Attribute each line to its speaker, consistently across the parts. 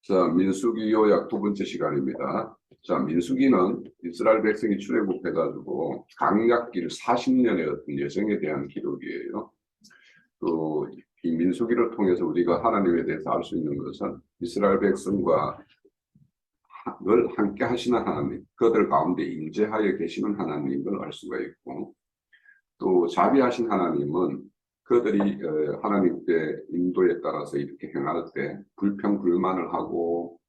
Speaker 1: 자, 민수기 요약 두 번째 시간입니다. 자, 민수기는 이스라엘 백성이 출애굽해가지고 강약길 40년의 어떤 여정에 대한 기록이에요. 또 이 민수기를 통해서 우리가 하나님에 대해서 알 수 있는 것은 이스라엘 백성과 늘 함께 하시는 하나님, 그들 가운데 임재하여 계시는 하나님을 알 수가 있고, 또 자비하신 하나님은 그들이 하나님의 인도에 따라서 이렇게 행할 때 불평 불만을 하고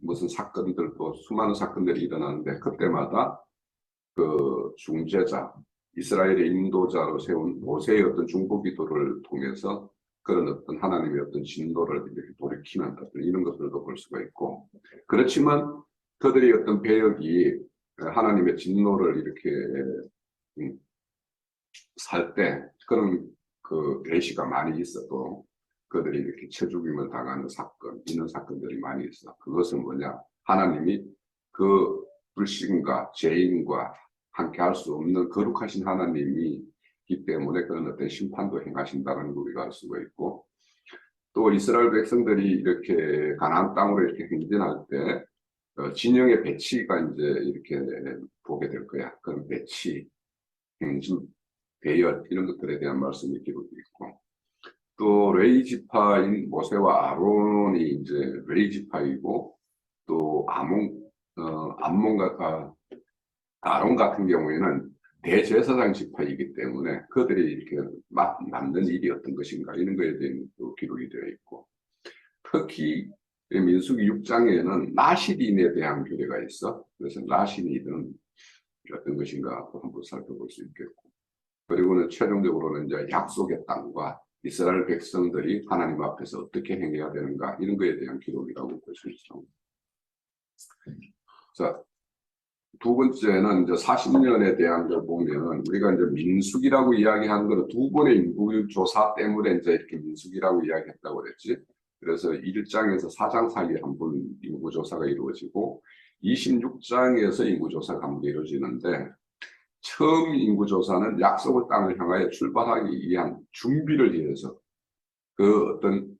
Speaker 1: 무슨 사건들도 수많은 사건들이 일어나는데 그때마다 그 중재자 이스라엘의 인도자로 세운 모세의 어떤 중보기도를 통해서 그런 어떤 하나님의 어떤 진도를 이렇게 돌이키는 어떤 이런 것들도 볼 수가 있고, 그렇지만 그들이 어떤 배역이 하나님의 진노를 이렇게 살 때 그런 그 계시가 많이 있어도 그들이 이렇게 쳐죽임을 당하는 사건, 이런 사건들이 많이 있어. 그것은 뭐냐? 하나님이 그 불신과 죄인과 함께 할 수 없는 거룩하신 하나님이기 때문에 그런 어떤 심판도 행하신다는 걸 우리가 알 수가 있고, 또 이스라엘 백성들이 이렇게 가나안 땅으로 이렇게 행진할 때 진영의 배치가 이제 이렇게 보게 될 거야. 그런 배치, 행진, 대열 이런 것들에 대한 말씀이 기록되어 있고, 또 레위 지파인 모세와 아론이 이제 레위 지파이고, 또 아론 같은 경우에는 대제사장 지파이기 때문에 그들이 이렇게 맡는 일이 어떤 것인가 이런 거에 대한 또 기록이 되어 있고, 특히 민수기 6장에는 나시린에 대한 규례가 있어. 그래서 나시린은 어떤 것인가 한번 살펴볼 수 있겠고, 그리고는 최종적으로는 이제 약속의 땅과 이스라엘 백성들이 하나님 앞에서 어떻게 행해야 되는가 이런 거에 대한 기록이라고 볼 수 있죠. 자, 두 번째는 이제 40년에 대한 걸 보면 우리가 이제 민수기라고 이야기하는 것은 두 번의 인구조사 때문에 이제 이렇게 민수기라고 이야기했다고 그랬지. 그래서 1장에서 4장 사이에 한 번 인구조사가 이루어지고 26장에서 인구조사가 한 번 이루어지는데, 처음 인구조사는 약속의 땅을 향하여 출발하기 위한 준비를 위해서 그 어떤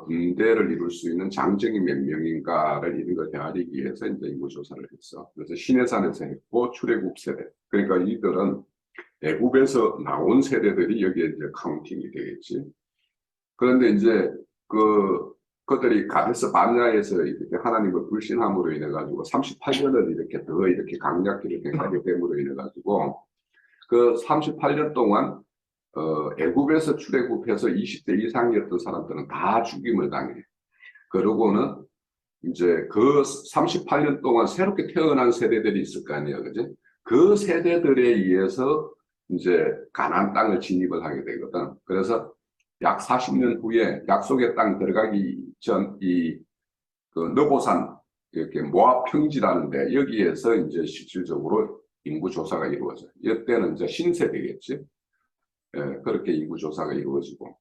Speaker 1: 군대를 이룰 수 있는 장정이 몇 명인가를 이런 걸 헤아리기 위해서 이제 인구조사를 했어. 그래서 시내산에서 했고, 출애굽 세대. 그러니까 이들은 애굽에서 나온 세대들이 여기에 이제 카운팅이 되겠지. 그런데 이제 그들이 가데스 바네아에서 이렇게 하나님을 불신함으로 인해 가지고 38년을 이렇게 더 이렇게 강약기를 행하게 됨으로 인해 가지고 그 38년 동안 애굽에서 출애굽해서 20대 이상이었던 사람들은 다 죽임을 당해. 그러고는 이제 그 38년 동안 새롭게 태어난 세대들이 있을 거 아니에요, 그지? 그 세대들에 의해서 이제 가나안 땅을 진입을 하게 되거든. 그래서 약 40년 후에 약속의 땅 들어가기 전 그 느보산 이렇게 모압 평지라는데 여기에서 이제 실질적으로 인구 조사가 이루어져. 이때는 이제 신세대겠지. 예, 그렇게 인구 조사가 이루어지고,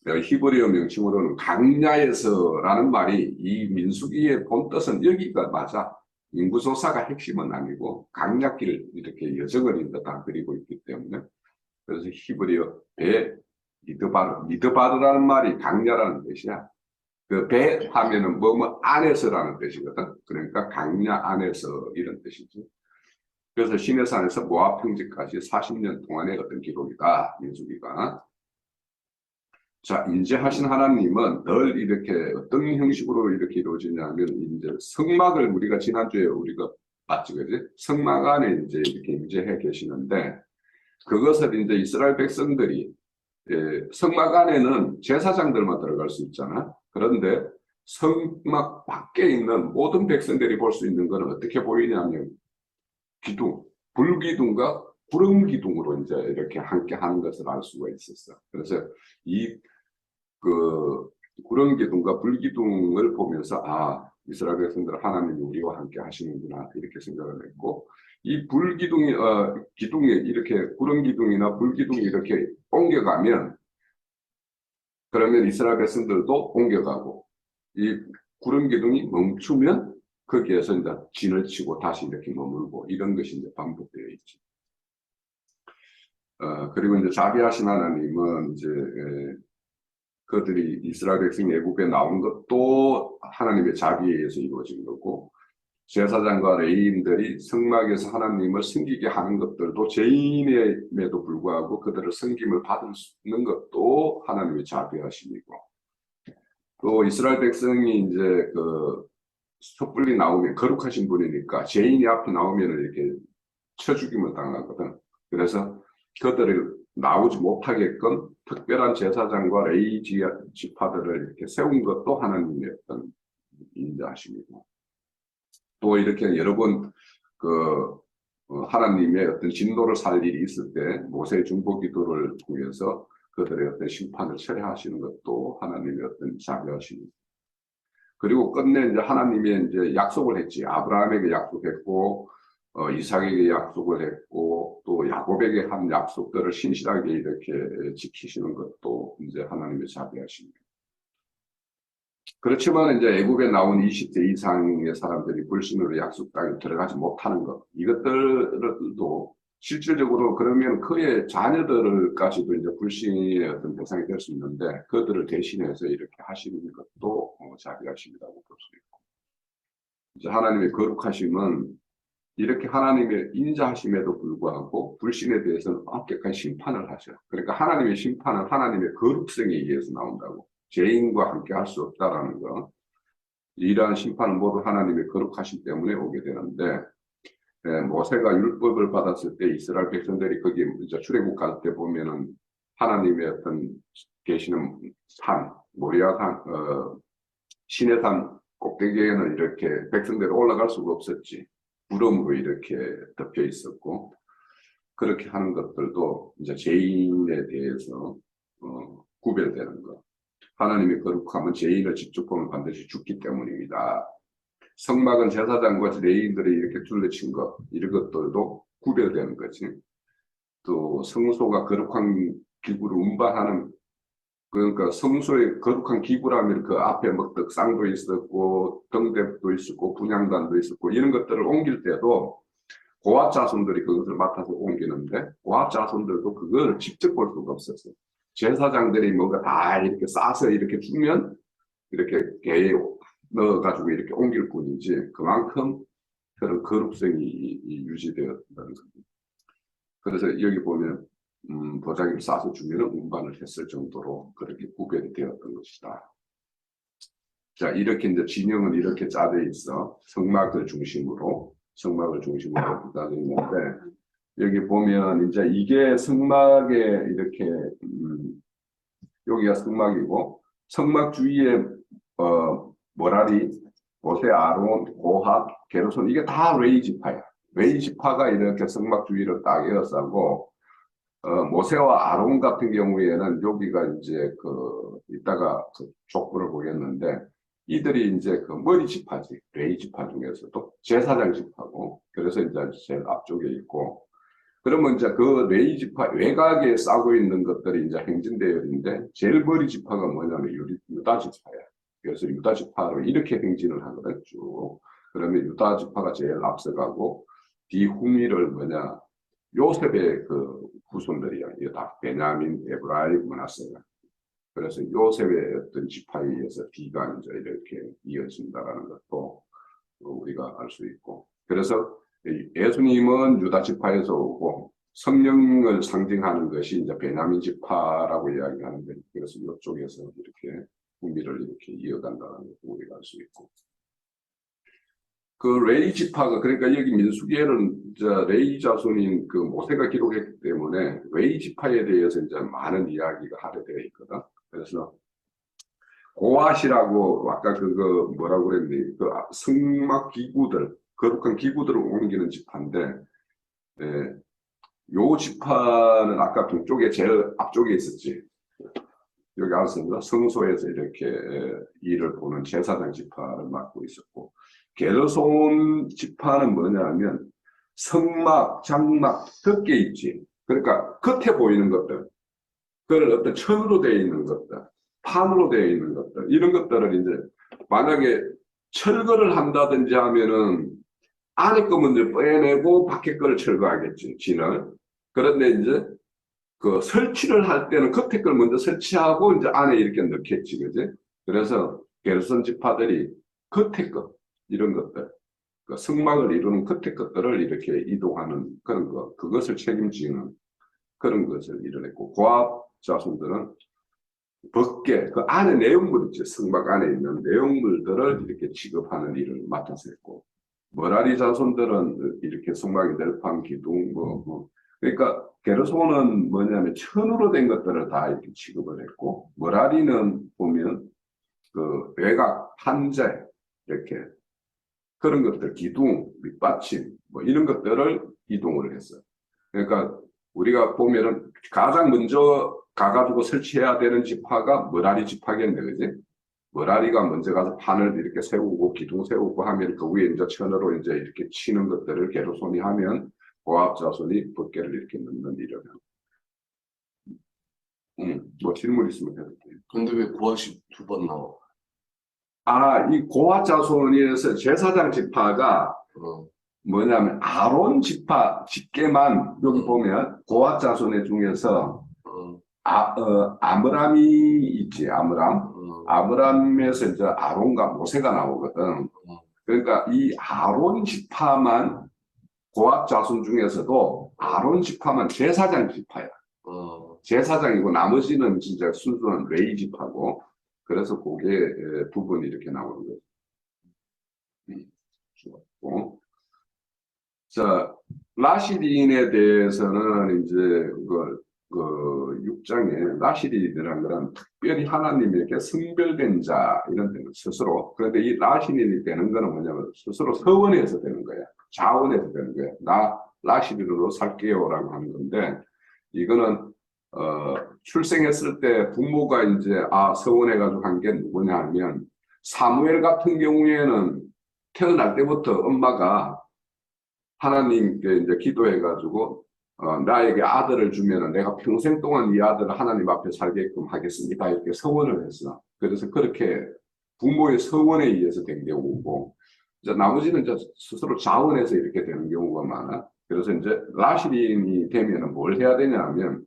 Speaker 1: 히브리어 명칭으로는 강야에서라는 말이 이 민수기의 본 뜻은 여기가 맞아. 인구 조사가 핵심은 아니고 강약길을 이렇게 여정을 다 그리고 있기 때문에, 그래서 히브리어 배 미드바르라는 말이 강야라는 뜻이야. 그 배 하면은 뭐뭐 안에서라는 뜻이거든. 그러니까 강야 안에서 이런 뜻이지. 그래서 시내산에서 모압 평지까지 40년 동안의 어떤 기록이다, 민수기가. 자, 임재하신 하나님은 늘 이렇게 어떤 형식으로 이렇게 이루어지냐면, 이제 성막을 우리가 지난주에 우리가 봤지, 그지? 성막 안에 이제 이렇게 임재해 계시는데, 그것을 이제 이스라엘 백성들이 성막 안에는 제사장들만 들어갈 수 있잖아. 그런데 성막 밖에 있는 모든 백성들이 볼 수 있는 것은 어떻게 보이냐면 기둥, 불기둥과 구름기둥으로 이제 이렇게 함께 하는 것을 알 수가 있었어. 그래서 그 구름기둥과 불기둥을 보면서 이스라엘 백성들 하나님이 우리와 함께 하시는구나 이렇게 생각을 했고, 이 불기둥이 기둥이 이렇게 구름기둥이나 불기둥이 이렇게 옮겨가면 그러면 이스라엘 백성들도 옮겨가고, 이 구름기둥이 멈추면 거기에서 이제 진을 치고 다시 이렇게 머물고 이런 것이 이제 반복되어 있지. 그리고 이제 자비하신 하나님은 이제 그들이 이스라엘 백성이 애굽에 나온 것도 하나님의 자비에 의해서 이루어진 거고, 제사장과 레위인들이 성막에서 하나님을 섬기게 하는 것들도 죄인임에도 불구하고 그들을 섬김을 받을 수 있는 것도 하나님의 자비하심이고, 또 이스라엘 백성이 이제 그 섣불리 나오면 거룩하신 분이니까 죄인이 앞에 나오면 이렇게 쳐 죽임을 당하거든. 그래서 그들을 나오지 못하게끔 특별한 제사장과 레위 지파들을 이렇게 세운 것도 하나님의 어떤 인자하심이고, 또 이렇게 여러 번 그 하나님의 어떤 진노를 살 일이 있을 때 모세의 중보기도를 통해서 그들의 어떤 심판을 철회하시는 것도 하나님의 어떤 자비하심입니다. 그리고 끝내 이제 하나님이 이제 약속을 했지. 아브라함에게 약속했고, 이삭에게 약속을 했고, 또 야곱에게 한 약속들을 신실하게 이렇게 지키시는 것도 이제 하나님의 자비하십니다. 그렇지만 이제 애굽에 나온 20세 이상의 사람들이 불신으로 약속 땅에 들어가지 못하는 것, 이것들도 실질적으로 그러면 그의 자녀들까지도 이제 불신의 어떤 대상이 될 수 있는데, 그들을 대신해서 이렇게 하시는 것도 자비하심이라고 볼 수 있고, 이제 하나님의 거룩하심은 이렇게 하나님의 인자하심에도 불구하고 불신에 대해서는 엄격한 심판을 하셔. 그러니까 하나님의 심판은 하나님의 거룩성에 의해서 나온다고. 죄인과 함께 할 수 없다라는 거. 이러한 심판은 모두 하나님의 거룩하심 때문에 오게 되는데, 모세가 율법을 받았을 때 이스라엘 백성들이 거기 이제 출애굽 갈 때 보면은 하나님의 어떤 계시는 산, 모리아산, 시내산 꼭대기에는 이렇게 백성들이 올라갈 수가 없었지. 구름으로 이렇게 덮여 있었고, 그렇게 하는 것들도 이제 죄인에 대해서 구별되는 것. 하나님의 거룩함은 죄인을 직접 보면 반드시 죽기 때문입니다. 성막은 제사장과 레위인들이 이렇게 둘러친 것, 이런 것들도 구별되는 거지. 또 성소가 거룩한 기구를 운반하는, 그러니까 성소의 거룩한 기구라면 그 앞에 뭐 떡상도 있었고 등대도 있었고 분향단도 있었고 이런 것들을 옮길 때도 고압 자손들이 그것을 맡아서 옮기는데, 고압 자손들도 그걸 직접 볼 수가 없었어요. 제사장들이 뭔가 다 이렇게 싸서 이렇게 주면 이렇게 개에 넣어가지고 이렇게 옮길 뿐이지, 그만큼 그런 거룩성이 유지되었다는 겁니다. 그래서 여기 보면 도자기를 싸서 주면 운반을 했을 정도로 그렇게 구별이 되었던 것이다. 자, 이렇게 이제 진영은 이렇게 짜져 있어. 성막을 중심으로 짜져 있는데, 여기 보면 이제 이게 성막에 이렇게 여기가 성막이고, 성막 주위에 머라리, 모세, 아론, 고핫, 게르손, 이게 다 레위 지파야. 레위 지파가 이렇게 성막 주위를 딱 에워싸고, 모세와 아론 같은 경우에는 여기가 이제 이따가 그 족보를 보겠는데, 이들이 이제 그 머리 지파지, 레위 지파 중에서도 제사장 지파고, 그래서 이제 제일 앞쪽에 있고, 그러면 이제 그 레위 지파 외곽에 싸고 있는 것들이 이제 행진대열인데, 제일 머리 지파가 뭐냐면 유다 지파야. 그래서 유다 지파로 이렇게 행진을 하거든, 쭉. 그러면 유다 지파가 제일 앞서가고, 뒤후미를 뭐냐, 요셉의 그 후손들이야. 이게 다 베냐민, 에브라임, 므낫세가. 그래서 요셉의 어떤 지파에 의해서 뒤가 이제 이렇게 이어진다라는 것도 우리가 알 수 있고. 그래서 예수님은 유다 지파에서 오고, 성령을 상징하는 것이 이제 베냐민 지파라고 이야기하는데, 그래서 이쪽에서 이렇게 후미를 이렇게 이어간다는 것도 우리가 알 수 있고. 그 레위 지파가, 그러니까 여기 민수기에는 레위 자손인 그 모세가 기록했기 때문에 레위 지파에 대해서 이제 많은 이야기가 하게 되어 있거든. 그래서 고앗이라고 아까 그거 뭐라고 그랬니? 그 성막 기구들, 거룩한 기구들을 옮기는 지파인데, 요 지파는 아까 동쪽에 제일 앞쪽에 있었지. 여기 알았습니다. 성소에서 이렇게 일을 보는 제사장 지파를 맡고 있었고, 게르손 지파는 뭐냐면 성막, 장막, 덮개 있지. 그러니까 겉에 보이는 것들, 그걸 어떤 천으로 되어 있는 것들, 판으로 되어 있는 것들, 이런 것들을 이제 만약에 철거를 한다든지 하면은 안에 거 먼저 빼내고 밖에 거를 철거하겠지, 진을. 그런데 이제 그 설치를 할 때는 겉에 걸 먼저 설치하고 이제 안에 이렇게 넣겠지, 그지? 그래서 게르손 지파들이 겉에 것, 이런 것들, 그 성막을 이루는 겉에 것들을 이렇게 이동하는 그런 거, 그것을 책임지는 그런 것을 이뤄냈고, 고압 자손들은 밖에 그 안에 내용물 있죠. 성막 안에 있는 내용물들을 이렇게 취급하는 일을 맡아서 했고, 머라리 자손들은 이렇게 성막의 넬판 기둥 그러니까 게르손은 뭐냐면 천으로 된 것들을 다 이렇게 취급을 했고, 머라리는 보면 그 외곽 판재 이렇게 그런 것들 기둥 밑받침 뭐 이런 것들을 이동을 했어요. 그러니까 우리가 보면은 가장 먼저 가가지고 설치해야 되는 지파가 머라리 지파겠네, 그지? 머라리가 먼저 가서 판을 이렇게 세우고 기둥 세우고 하면 그 위에 이제 천으로 이제 이렇게 치는 것들을 게르손이 하면 고압 자손이 법궤를 이렇게 넣는 일을 하고. 뭐 질문 있으면 해도 돼요.
Speaker 2: 근데 왜 고아시 두 번 나와?
Speaker 1: 이 고압 자손에서 제사장 지파가 뭐냐면 아론 지파 집계만 여기 보면 고압 자손의 중에서 아므람이 있지, 아므람. 아므람에서 이제 아론과 모세가 나오거든. 그러니까 이 아론 지파만 고압 자손 중에서도 아론 지파만 제사장 지파야. 제사장이고 나머지는 진짜 순수한 레이 지파고. 그래서 그게 부분이 이렇게 나오는 거죠. 자, 라시딘에 대해서는 이제 그 6장에 라시딘이라는 거는 특별히 하나님에게 선별된 자 이런 데는 스스로. 그런데 이 라시딘이 되는 거는 뭐냐면 스스로 서원해서 되는 거야. 자원해서 되는 거야. 나 라시딘으로 살게요라고 하는 건데, 이거는 출생했을 때 부모가 이제 서원해가지고 한 게 누구냐 하면, 사무엘 같은 경우에는 태어날 때부터 엄마가 하나님께 이제 기도해가지고 나에게 아들을 주면은 내가 평생 동안 이 아들을 하나님 앞에 살게끔 하겠습니다. 이렇게 서원을 했어. 그래서 그렇게 부모의 서원에 의해서 된 경우고, 이제 나머지는 이제 스스로 자원해서 이렇게 되는 경우가 많아. 그래서 이제 라시딘이 되면은 뭘 해야 되냐면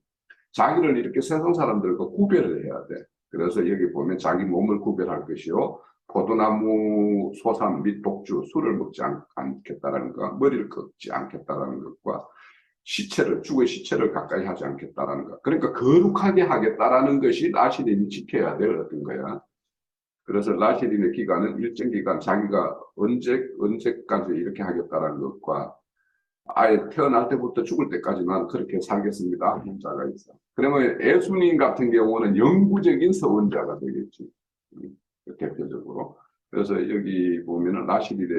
Speaker 1: 자기를 이렇게 세상 사람들과 구별을 해야 돼. 그래서 여기 보면 자기 몸을 구별할 것이요, 포도나무 소산 및 독주, 술을 먹지 않겠다라는 것, 머리를 꺾지 않겠다라는 것과 죽의 시체를 가까이 하지 않겠다라는 것. 그러니까 거룩하게 하겠다라는 것이 라시딘이 지켜야 될 어떤 거야. 그래서 라시딘의 기간은 일정 기간 자기가 언제까지 이렇게 하겠다라는 것과 아예 태어날 때부터 죽을 때까지만 그렇게 살겠습니다 하는 자가 있어. 그러면 예수님 같은 경우는 영구적인 서원자가 되겠지. 대표적으로. 그래서 여기 보면은 라시딘의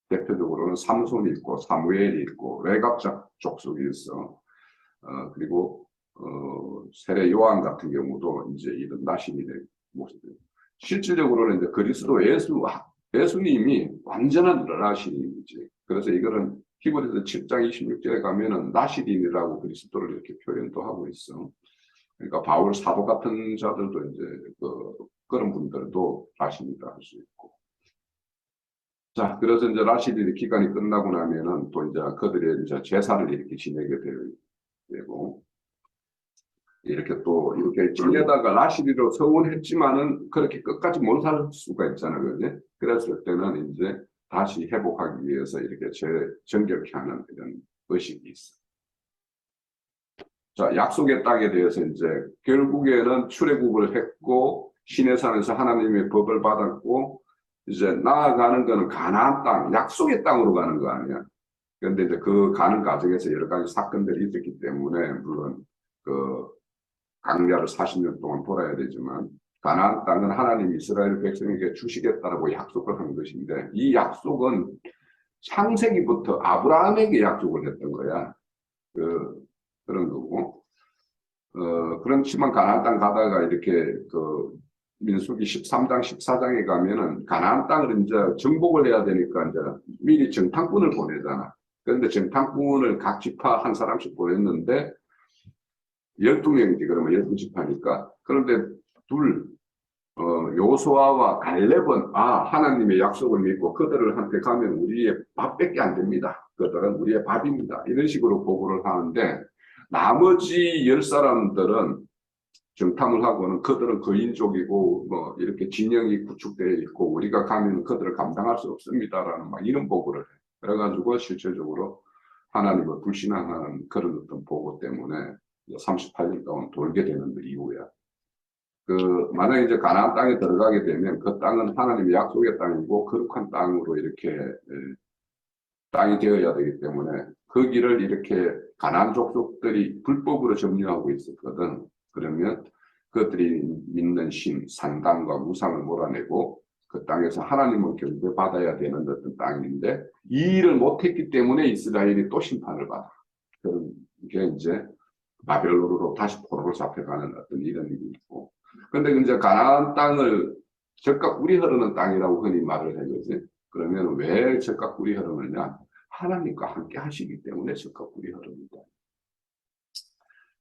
Speaker 1: 대표적으로는 삼손이 있고 사무엘이 있고 외갑자 족속이 있어. 그리고 세례 요한 같은 경우도 이제 이런 라시딘의 모습이에요. 실질적으로는 이제 그리스도 예수님이 완전한 라시딘이지. 그래서 이거는 히브리서 7장 26절에 가면은 라시딘이라고 그리스도를 이렇게 표현도 하고 있어. 그러니까 바울 사도 같은 자들도 이제 그런 분들도 라시딘이라 할 수 있고. 자, 그래서 이제 라시딘의 기간이 끝나고 나면은 또 이제 그들의 이제 제사를 이렇게 지내게 되고, 이렇게 또 이렇게 지내다가 라시딘으로 서원했지만은 그렇게 끝까지 못 살 수가 있잖아, 그지? 그랬을 때는 이제 다시 회복하기 위해서 이렇게 정결케 하는 이런 의식이 있어. 자, 약속의 땅에 대해서 이제 결국에는 출애굽을 했고 시내산에서 하나님의 법을 받았고, 이제 나아가는 거는 가나안 땅, 약속의 땅으로 가는 거 아니야. 그런데 이제 그 가는 과정에서 여러 가지 사건들이 있었기 때문에 물론 그 광야를 40년 동안 돌아야 되지만 가나안 땅은 하나님이 이스라엘 백성에게 주시겠다라고 약속을 한 것인데, 이 약속은 창세기부터 아브라함에게 약속을 했던 거야. 그런 거고, 그렇지만 가나안 땅 가다가 이렇게 민수기 13장, 14장에 가면은 가나안 땅을 이제 정복을 해야 되니까 이제 미리 정탐꾼을 보내잖아. 그런데 정탐꾼을 각 지파 한 사람씩 보냈는데 12명이지, 그러면 12지파니까. 그런데 요수아와 갈렙은 하나님의 약속을 믿고 그들을 한테 가면 우리의 밥밖에 안 됩니다. 그들은 우리의 밥입니다. 이런 식으로 보고를 하는데, 나머지 10사람들은 정탐을 하고는 그들은 거인족이고 뭐 이렇게 진영이 구축되어 있고 우리가 가면 그들을 감당할 수 없습니다라는 막 이런 보고를 해. 그래가지고 실질적으로 하나님을 불신앙하는 그런 어떤 보고 때문에 38년 동안 돌게 되는 이유야. 만약에 이제 가나안 땅에 들어가게 되면 그 땅은 하나님의 약속의 땅이고 거룩한 땅으로 이렇게 땅이 되어야 되기 때문에 그 길을 이렇게 가나안 족속들이 불법으로 점유하고 있었거든. 그러면 그들이 믿는 신, 산당과 무상을 몰아내고 그 땅에서 하나님을 경배받아야 되는 어떤 땅인데 이 일을 못했기 때문에 이스라엘이 또 심판을 받아. 그게 이제 바벨론으로 다시 포로로 잡혀가는 어떤 이런 일이 있고. 그런데 이제 가나안 땅을 적각 꿀이 흐르는 땅이라고 흔히 말을 해거지. 그러면 왜 적각 꿀이 흐르느냐? 하나님과 함께 하시기 때문에 적각 꿀이 흐릅니다.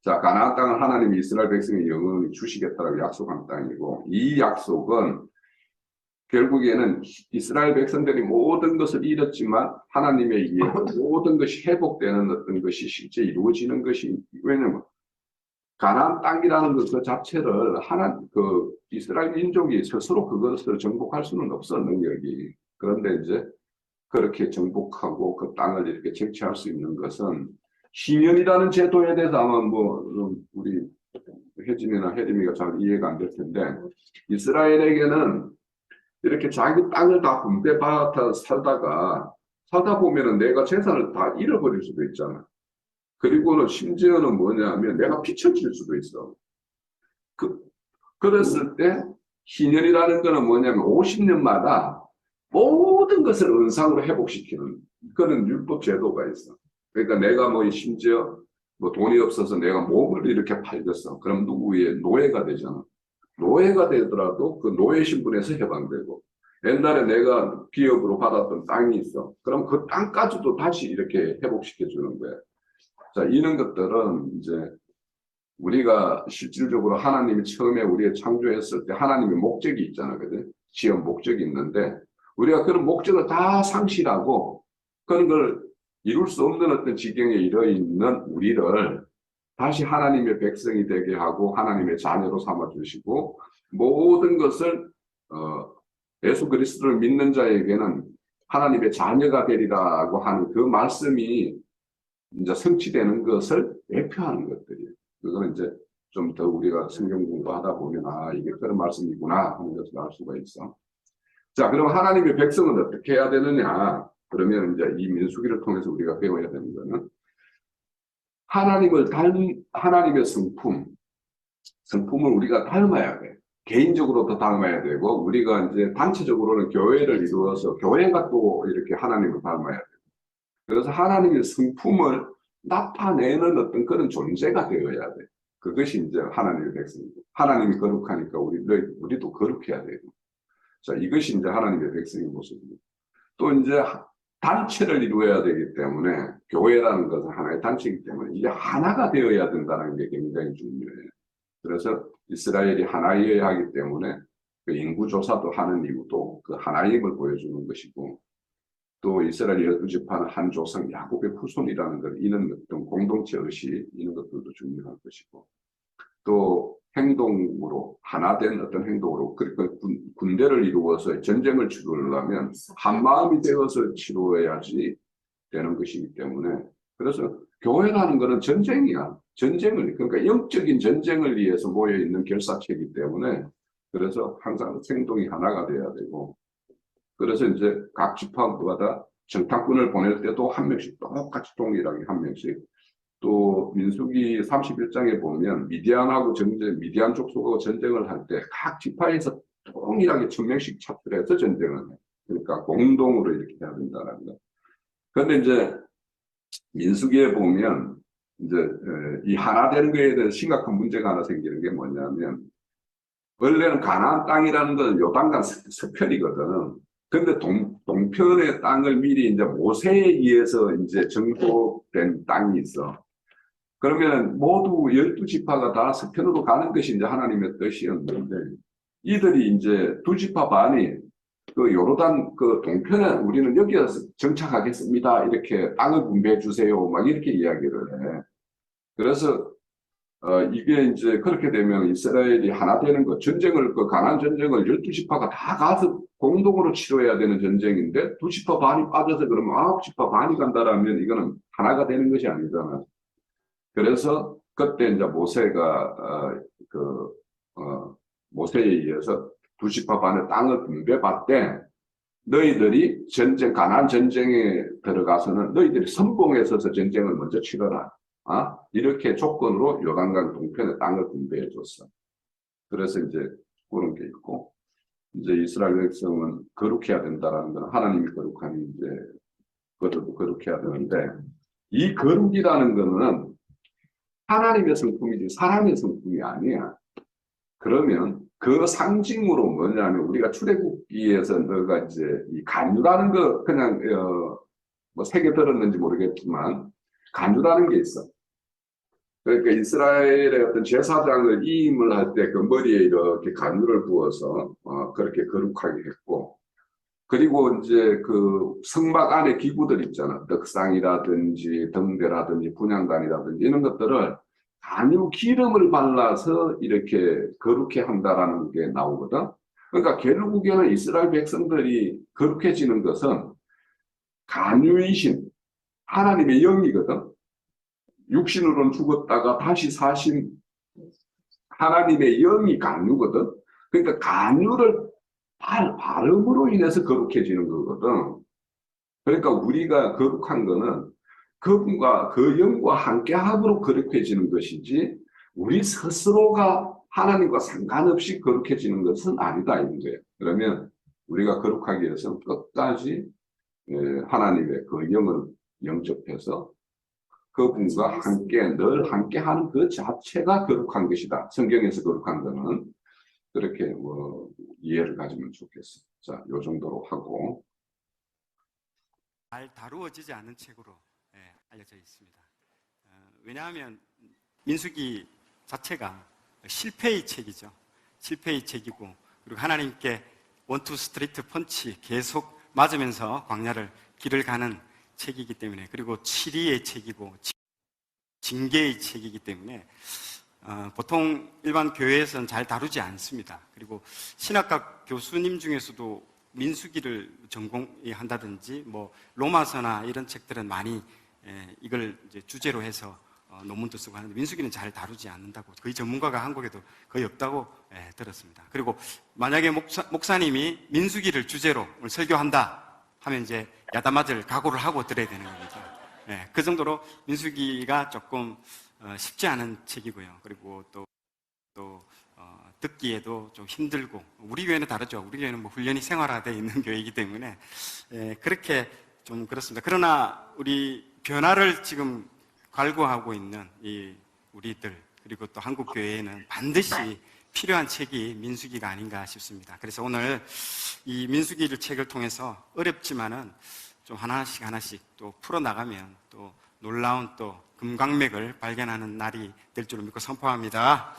Speaker 1: 자, 가나안 땅은 하나님이 이스라엘 백성의 영원히 주시겠다고 약속한 땅이고 이 약속은 결국에는 이스라엘 백성들이 모든 것을 잃었지만 하나님에 의해 모든 것이 회복되는 어떤 것이 실제 이루어지는 것이 왜냐면 가나안 땅이라는 것 그 자체를 이스라엘 민족이 스스로 그것을 정복할 수는 없어 능력이. 그런데 이제 그렇게 정복하고 그 땅을 이렇게 쟁취할 수 있는 것은 시면이라는 제도에 대해서 아마 우리 혜진이나 혜림이가 잘 이해가 안 될 텐데 이스라엘에게는 이렇게 자기 땅을 다 분배받아 살다 보면은 내가 재산을 다 잃어버릴 수도 있잖아. 그리고는 심지어는 뭐냐면 내가 피처질 수도 있어. 그랬을 때 희년이라는 거는 뭐냐면 50년마다 모든 것을 은상으로 회복시키는 그런 율법 제도가 있어. 그러니까 내가 심지어 돈이 없어서 내가 몸을 이렇게 팔겠어. 그럼 누구의 노예가 되잖아. 노예가 되더라도 그 노예 신분에서 해방되고 옛날에 내가 기업으로 받았던 땅이 있어. 그럼 그 땅까지도 다시 이렇게 회복시켜 주는 거야. 자, 이런 것들은 이제 우리가 실질적으로 하나님이 처음에 우리가 창조했을 때 하나님의 목적이 있잖아. 그죠? 지은 목적이 있는데 우리가 그런 목적을 다 상실하고 그런 걸 이룰 수 없는 어떤 지경에 이르러 있는 우리를 다시 하나님의 백성이 되게 하고 하나님의 자녀로 삼아주시고 모든 것을 예수 그리스도를 믿는 자에게는 하나님의 자녀가 되리라고 하는 그 말씀이 이제 성취되는 것을 대표하는 것들이에요. 그거는 이제 좀 더 우리가 성경 공부하다 보면 이게 그런 말씀이구나 하는 것을 알 수가 있어. 자, 그럼 하나님의 백성은 어떻게 해야 되느냐? 그러면 이제 이 민수기를 통해서 우리가 배워야 되는 거는 하나님의 성품을 우리가 닮아야 돼. 개인적으로도 닮아야 되고, 우리가 이제 단체적으로는 교회를 이루어서 교회가 또 이렇게 하나님을 닮아야 돼. 그래서 하나님의 성품을 나타내는 어떤 그런 존재가 되어야 돼. 그것이 이제 하나님의 백성이고, 하나님이 거룩하니까 우리도 거룩해야 되고. 자, 이것이 이제 하나님의 백성의 모습입니다. 또 이제 단체를 이루어야 되기 때문에 교회라는 것은 하나의 단체이기 때문에 이게 하나가 되어야 된다는 게 굉장히 중요해요. 그래서 이스라엘이 하나이어야 하기 때문에 그 인구조사도 하는 이유도 그 하나임을 보여주는 것이고 또 이스라엘 12지파는 한 조상 야곱의 후손이라는 것 이런 어떤 공동체 의식 이런 것들도 중요한 것이고 또 행동으로 하나된 어떤 행동으로 그러니까 군대를 이루어서 전쟁을 치르려면 한 마음이 되어서 치루어야지 되는 것이기 때문에 그래서 교회라는 것은 전쟁이야. 그러니까 영적인 전쟁을 위해서 모여 있는 결사체이기 때문에 그래서 항상 행동이 하나가 돼야 되고 그래서 이제 각 지파마다 정탐꾼을 보낼 때도 한 명씩 똑같이 동일하게 한 명씩 또 민수기 31장에 보면 미디안 족속하고 전쟁을 할 때 각 지파에서 동일하게 1000명씩 차출해서 전쟁을 해. 그러니까 공동으로 이렇게 해야 된다는 거. 그런데 이제 민수기에 보면 이제 이 하나 되는 거에 대해서 심각한 문제가 하나 생기는 게 뭐냐면 원래는 가나안 땅이라는 건 요단강 서편이거든. 근데 동편의 땅을 미리 이제 모세에 의해서 이제 정복된 땅이 있어. 그러면 모두 12지파가 다 서편으로 가는 것이 이제 하나님의 뜻이었는데, 이들이 이제 2지파 반이 그 요르단 그 동편에 우리는 여기서 정착하겠습니다. 이렇게 땅을 분배해 주세요. 막 이렇게 이야기를 해. 그래서 이게 이제 그렇게 되면 이스라엘이 하나 되는 거, 전쟁을, 그 가나안 전쟁을 12지파가 다 가서 공동으로 치러야 되는 전쟁인데, 2지파 반이 빠져서 그러면 9지파 반이 간다라면 이거는 하나가 되는 것이 아니잖아요. 그래서 그때 이제 모세가, 모세에 의해서 2지파 반의 땅을 분배받되, 너희들이 가나안 전쟁에 들어가서는 너희들이 선봉에 서서 전쟁을 먼저 치러라. 이렇게 조건으로 요단강 동편의 땅을 분배해 줬어. 그래서 이제 그런 게 있고, 이제 이스라엘 백성은 거룩해야 된다라는 건 하나님이 거룩하니 이제 그들도 거룩해야 되는데, 이 거룩이라는 거는 하나님의 성품이지 사람의 성품이 아니야. 그러면 그 상징으로 뭐냐면 우리가 출애굽기에서 너가 이제 이 간유라는 거 그냥 뭐 새겨 들었는지 모르겠지만 간유라는 게 있어. 그러니까 이스라엘의 어떤 제사장을 이임을 할 때 그 머리에 이렇게 간유를 부어서 그렇게 거룩하게 했고, 그리고 이제 그 성막 안에 기구들 있잖아. 떡상이라든지 등대라든지 분향단이라든지 이런 것들을 간유 기름을 발라서 이렇게 거룩해 한다라는 게 나오거든. 그러니까 결국에는 이스라엘 백성들이 거룩해지는 것은 간유이신 하나님의 영이거든. 육신으로는 죽었다가 다시 사신 하나님의 영이 간유거든. 그러니까 간유를 발음으로 인해서 거룩해지는 거거든. 그러니까 우리가 거룩한 거는 그분과 그 영과 함께함으로 거룩해지는 것이지 우리 스스로가 하나님과 상관없이 거룩해지는 것은 아니다 이런 거예요. 그러면 우리가 거룩하기 위해서는 끝까지 하나님의 그 영을 영접해서 그분과 함께 늘 함께하는 그 자체가 거룩한 것이다. 성경에서 거룩한 거는 그렇게 뭐 이해를 가지면 좋겠어. 자, 요 정도로 하고.
Speaker 3: 잘 다루어지지 않은 책으로 알려져 있습니다. 왜냐하면 민수기 자체가 실패의 책이죠. 실패의 책이고, 그리고 하나님께 원투 스트레이트 펀치 계속 맞으면서 광야를 길을 가는 책이기 때문에, 그리고 치리의 책이고 징계의 책이기 때문에 보통 일반 교회에서는 잘 다루지 않습니다. 그리고 신학과 교수님 중에서도 민수기를 전공한다든지 뭐 로마서나 이런 책들은 많이 이걸 이제 주제로 해서 논문도 쓰고 하는데, 민수기는 잘 다루지 않는다고, 거의 전문가가 한국에도 거의 없다고 들었습니다. 그리고 만약에 목사님이 민수기를 주제로 오늘 설교한다 하면 이제 야단맞을 각오를 하고 들어야 되는 겁니다. 그 정도로 민수기가 조금 쉽지 않은 책이고요. 그리고 또 듣기에도 좀 힘들고, 우리 교회는 다르죠. 우리 교회는 뭐 훈련이 생활화되어 있는 교회이기 때문에 그렇게 좀 그렇습니다. 그러나 우리 변화를 지금 갈구하고 있는 이 우리들, 그리고 또 한국 교회에는 반드시 필요한 책이 민수기가 아닌가 싶습니다. 그래서 오늘 이 민수기를 책을 통해서 어렵지만은 좀 하나씩 또 풀어나가면 또 놀라운 또 금강맥을 발견하는 날이 될 줄을 믿고 선포합니다.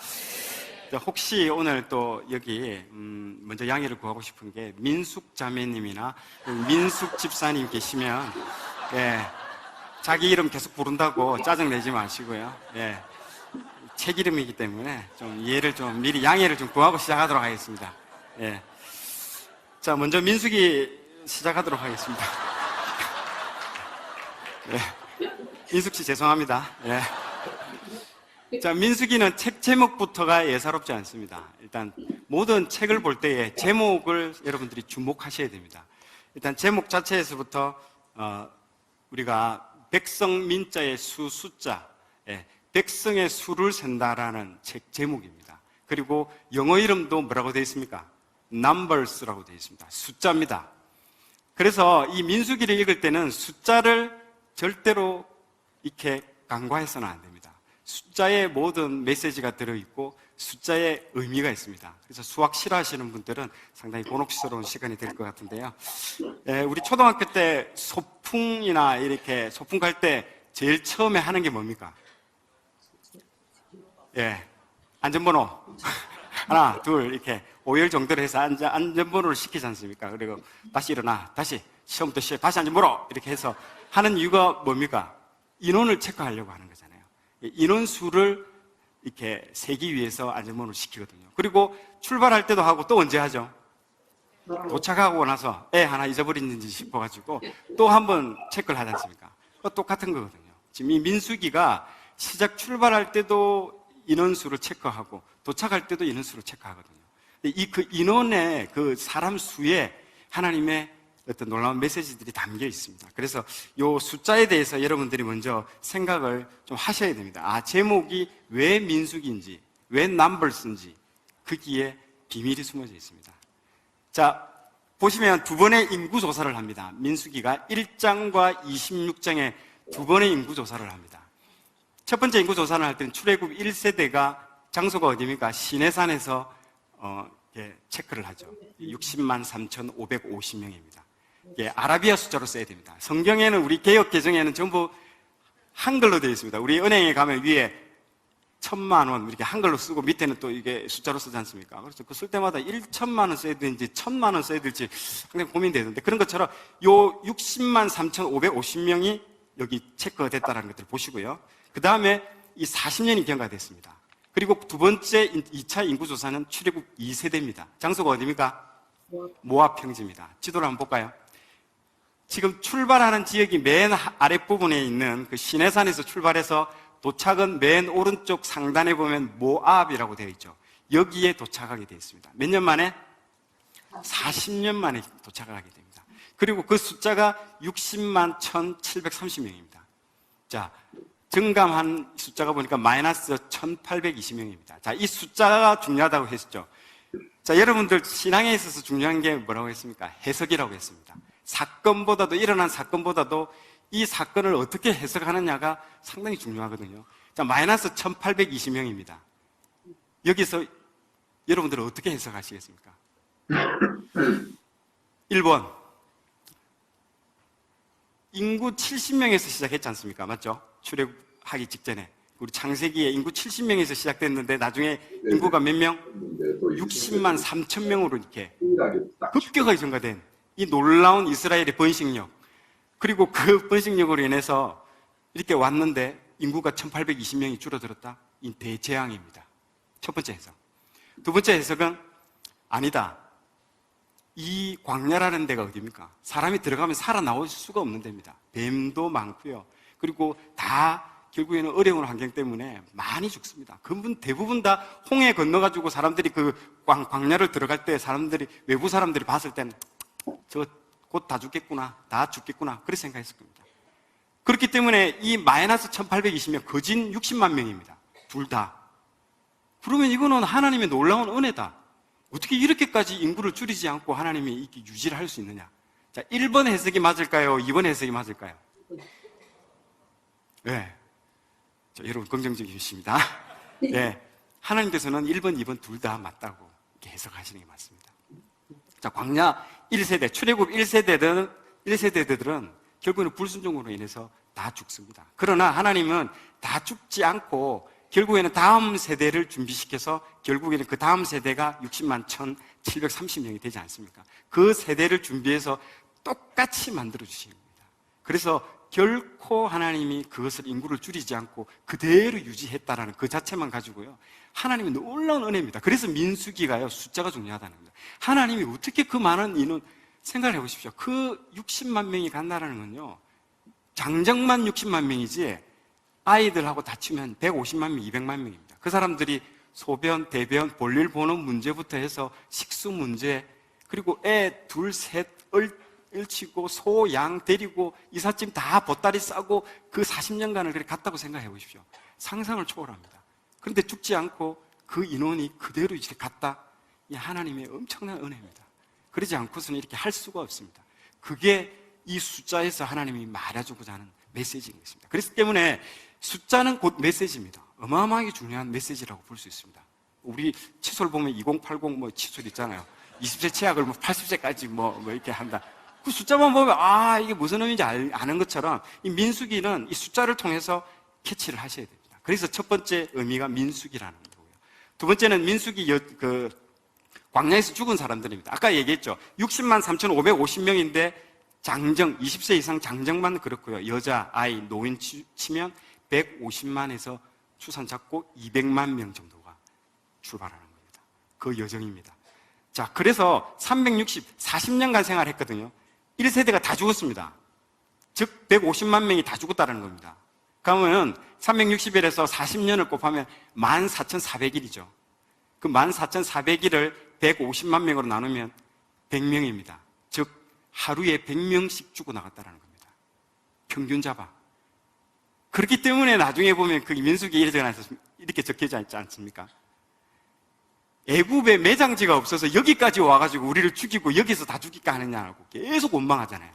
Speaker 3: 혹시 오늘 또 여기 먼저 양해를 구하고 싶은 게, 민숙 자매님이나 민숙 집사님 계시면 자기 이름 계속 부른다고 짜증내지 마시고요. 책 이름이기 때문에 좀 이해를 좀 미리 양해를 좀 구하고 시작하도록 하겠습니다. 자, 먼저 민숙이 시작하도록 하겠습니다. 민숙 씨 죄송합니다. 자, 민수기는 책 제목부터가 예사롭지 않습니다. 일단 모든 책을 볼 때에 제목을 여러분들이 주목하셔야 됩니다. 일단 제목 자체에서부터 우리가 백성 민자의 숫자, 백성의 수를 센다라는 책 제목입니다. 그리고 영어 이름도 뭐라고 되어 있습니까? Numbers라고 되어 있습니다. 숫자입니다. 그래서 이 민수기를 읽을 때는 숫자를 절대로 이렇게 간과해서는 안 됩니다. 숫자에 모든 메시지가 들어있고 숫자에 의미가 있습니다. 그래서 수학 싫어하시는 분들은 상당히 곤혹스러운 시간이 될 것 같은데요. 우리 초등학교 때 소풍이나 이렇게 소풍 갈 때 제일 처음에 하는 게 뭡니까? 안전번호 하나, 둘 이렇게 5열 정도로 해서 안전번호를 시키지 않습니까? 그리고 다시 일어나, 다시 시험부터 시작, 다시 안전번호 이렇게 해서 하는 이유가 뭡니까? 인원을 체크하려고 하는 거잖아요. 인원수를 이렇게 세기 위해서 안전번호를 시키거든요. 그리고 출발할 때도 하고 또 언제 하죠? 도착하고 나서 애 하나 잊어버렸는지 싶어가지고 또 한 번 체크를 하지 않습니까? 똑같은 거거든요. 지금 이 민수기가 시작 출발할 때도 인원수를 체크하고 도착할 때도 인원수를 체크하거든요. 이 그 인원의 그 사람 수에 하나님의 어떤 놀라운 메시지들이 담겨 있습니다. 그래서 이 숫자에 대해서 여러분들이 먼저 생각을 좀 하셔야 됩니다. 제목이 왜 민수기인지, 왜 넘버스인지 거기에 비밀이 숨어져 있습니다. 자, 보시면 두 번의 인구조사를 합니다. 민수기가 1장과 26장에 두 번의 인구조사를 합니다. 첫 번째 인구조사를 할 때는 출애굽 1세대가 장소가 어디입니까? 시내산에서 체크를 하죠. 60만 3,550명입니다. 아라비아 숫자로 써야 됩니다. 성경에는 우리 개역 개정에는 전부 한글로 되어 있습니다. 우리 은행에 가면 위에 1,000만 원 이렇게 한글로 쓰고 밑에는 또 이게 숫자로 쓰지 않습니까? 그래서 그 쓸 때마다 1,000만 원 써야 되는지 1,000만 원 써야 될지 상당히 고민되는데 그런 것처럼 요 60만 3,550명이 여기 체크가 됐다는 것들을 보시고요. 그 다음에 이 40년이 경과됐습니다. 그리고 두 번째 2차 인구조사는 출애굽 2세대입니다. 장소가 어디입니까? 모압 평지입니다. 지도를 한번 볼까요? 지금 출발하는 지역이 맨 아랫부분에 있는 그 시내산에서 출발해서 도착은 맨 오른쪽 상단에 보면 모압이라고 되어 있죠. 여기에 도착하게 되어 있습니다. 몇 년 만에? 40년 만에 도착하게 됩니다. 그리고 그 숫자가 60만 1,730명입니다. 자, 증감한 숫자가 보니까 마이너스 1,820명입니다. 자, 이 숫자가 중요하다고 했죠. 자, 여러분들 신앙에 있어서 중요한 게 뭐라고 했습니까? 해석이라고 했습니다. 사건보다도, 일어난 사건보다도 이 사건을 어떻게 해석하느냐가 상당히 중요하거든요. 자, 마이너스 1,820명입니다. 여기서 여러분들은 어떻게 해석하시겠습니까? 1번. 인구 70명에서 시작했지 않습니까? 맞죠? 출애굽하기 직전에. 우리 창세기에 인구 70명에서 시작됐는데 나중에 인구가 몇 명? 60만 3천 명으로 이렇게 급격하게 증가된 이 놀라운 이스라엘의 번식력. 그리고 그 번식력으로 인해서 이렇게 왔는데 인구가 1,820명이 줄어들었다? 이 대재앙입니다. 첫 번째 해석. 두 번째 해석은 아니다. 이 광야라는 데가 어디입니까? 사람이 들어가면 살아나올 수가 없는 데입니다. 뱀도 많고요. 그리고 다 결국에는 어려운 환경 때문에 많이 죽습니다. 대부분 다 홍해 건너가지고 사람들이 그 광야를 들어갈 때 사람들이, 외부 사람들이 봤을 때는 저 곧 다 죽겠구나, 다 죽겠구나, 그렇게 생각했을 겁니다. 그렇기 때문에 이 마이너스 1,820명, 거진 60만 명입니다. 둘 다. 그러면 이거는 하나님의 놀라운 은혜다. 어떻게 이렇게까지 인구를 줄이지 않고 하나님이 이렇게 유지를 할 수 있느냐? 자, 1번 해석이 맞을까요? 2번 해석이 맞을까요? 네. 자, 여러분 긍정적이십니다. 네. 하나님께서는 1번, 2번 둘 다 맞다고 이렇게 해석하시는 게 맞습니다. 자, 광야 1세대, 출애굽 1세대들은 결국에는 불순종으로 인해서 다 죽습니다. 그러나 하나님은 다 죽지 않고 결국에는 다음 세대를 준비시켜서 결국에는 그 다음 세대가 60만 1,730명이 되지 않습니까? 그 세대를 준비해서 똑같이 만들어 주신 겁니다. 그래서 결코 하나님이 그것을 인구를 줄이지 않고 그대로 유지했다라는 그 자체만 가지고요. 하나님의 놀라운 은혜입니다. 그래서 민수기가요, 숫자가 중요하다는 겁니다. 하나님이 어떻게 그 많은 인원, 생각을 해보십시오. 그 60만 명이 간다라는 건요, 장정만 60만 명이지, 아이들하고 다치면 150만 명, 200만 명입니다. 그 사람들이 소변, 대변, 볼일 보는 문제부터 해서 식수 문제, 그리고 애 둘, 셋, 을치고 소, 양 데리고 이삿짐 다 보따리 싸고 그 40년간을 그렇게 갔다고 생각해 보십시오. 상상을 초월합니다. 그런데 죽지 않고 그 인원이 그대로 이렇게 갔다? 이 하나님의 엄청난 은혜입니다. 그러지 않고서는 이렇게 할 수가 없습니다. 그게 이 숫자에서 하나님이 말해주고자 하는 메시지인 것입니다. 그렇기 때문에 숫자는 곧 메시지입니다. 어마어마하게 중요한 메시지라고 볼 수 있습니다. 우리 칫솔 보면 2080 뭐 칫솔 있잖아요. 20세 치약을 뭐 80세까지 뭐 이렇게 한다. 그 숫자만 보면 이게 무슨 의미인지 아는 것처럼 이 민수기는 이 숫자를 통해서 캐치를 하셔야 됩니다. 그래서 첫 번째 의미가 민수기라는 거고요. 두 번째는 민수기 광야에서 죽은 사람들입니다. 아까 얘기했죠. 60만 3,550명인데 장정, 20세 이상 장정만 그렇고요. 여자, 아이, 노인 치면 150만에서 추산 잡고 200만 명 정도가 출발하는 겁니다. 그 여정입니다. 자, 그래서 40년간 생활했거든요. 1세대가 다 죽었습니다. 즉 150만 명이 다 죽었다는 겁니다. 그러면 360일에서 40년을 곱하면 14,400일이죠. 그 14,400일을 150만 명으로 나누면 100명입니다. 즉 하루에 100명씩 죽어나갔다는 겁니다. 평균 잡아. 그렇기 때문에 나중에 보면 그 민수기 1장에서 이렇게 적혀져 있지 않습니까? 애굽에 매장지가 없어서 여기까지 와가지고 우리를 죽이고 여기서 다 죽일까 하느냐고 계속 원망하잖아요.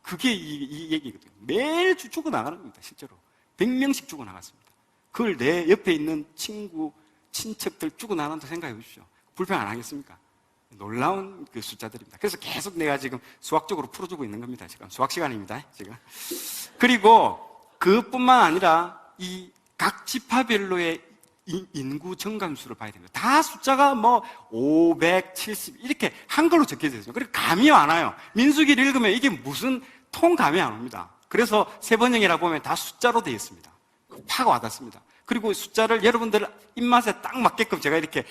Speaker 3: 그게 이 얘기거든요. 매일 죽어나가는 겁니다. 실제로 100명씩 죽어나갔습니다. 그걸 내 옆에 있는 친구, 친척들 죽어나간다고 생각해 보십시오. 불평 안 하겠습니까? 놀라운 그 숫자들입니다. 그래서 계속 내가 지금 수학적으로 풀어주고 있는 겁니다. 지금 수학 시간입니다. 지금. 그리고 그뿐만 아니라 이 각 지파별로의 인구 정감수를 봐야 됩니다. 다 숫자가 뭐 570 이렇게 한글로 적혀져 있어요. 그리고 감이 안 와요. 민수기를 읽으면 이게 무슨 통감이 안 옵니다. 그래서 세번역이라 보면 다 숫자로 되어 있습니다. 파가 와닿습니다. 그리고 숫자를 여러분들 입맛에 딱 맞게끔 제가 이렇게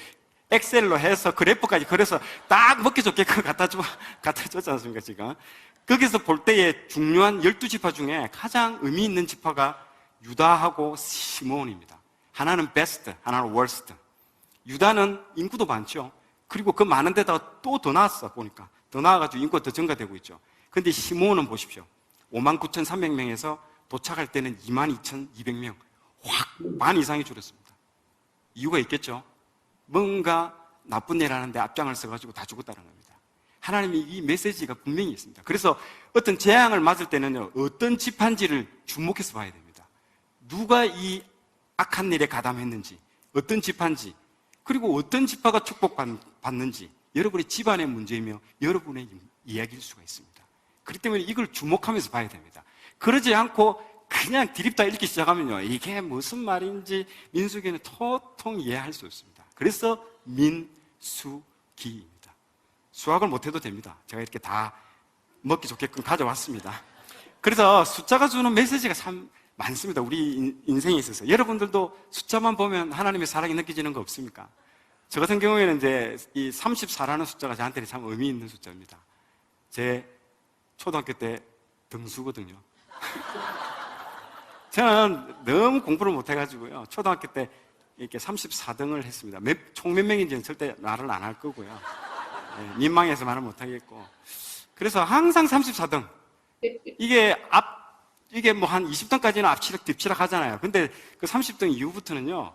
Speaker 3: 엑셀로 해서 그래프까지 그래서 딱 먹기 좋게끔 갖다 줬지 않습니까, 지금? 거기서 볼 때의 중요한 12지파 중에 가장 의미 있는 지파가 유다하고 시몬입니다. 하나는 베스트, 하나는 월스트. 유다는 인구도 많죠. 그리고 그 많은 데다가 또 더 나왔어, 보니까. 더 나와가지고 인구가 더 증가되고 있죠. 근데 시몬은 보십시오. 59,300명에서 도착할 때는 22,200명. 확 반 이상이 줄었습니다. 이유가 있겠죠. 뭔가 나쁜 일 하는데 앞장을 써가지고 다 죽었다는 겁니다. 하나님이 이 메시지가 분명히 있습니다. 그래서 어떤 재앙을 맞을 때는요, 어떤 지파인지를 주목해서 봐야 됩니다. 누가 이 악한 일에 가담했는지, 어떤 지파인지, 그리고 어떤 지파가 축복받는지, 여러분의 집안의 문제이며 여러분의 이야기일 수가 있습니다. 그렇기 때문에 이걸 주목하면서 봐야 됩니다. 그러지 않고 그냥 드립다 읽기 시작하면요, 이게 무슨 말인지 민수기는 도통 이해할 수 없습니다. 그래서 민수기입니다. 수학을 못해도 됩니다. 제가 이렇게 다 먹기 좋게끔 가져왔습니다. 그래서 숫자가 주는 메시지가 참 많습니다. 우리 인생에 있어서. 여러분들도 숫자만 보면 하나님의 사랑이 느껴지는 거 없습니까? 저 같은 경우에는 이제 이 34라는 숫자가 저한테는 참 의미 있는 숫자입니다. 제 초등학교 때 등수거든요. 저는 너무 공부를 못해가지고요. 초등학교 때 이렇게 34등을 했습니다. 총 몇 명인지는 절대 말을 안 할 거고요. 네, 민망해서 말을 못하겠고. 그래서 항상 34등. 이게 뭐 한 20등까지는 앞치락 뒷치락 하잖아요. 근데 그 30등 이후부터는요,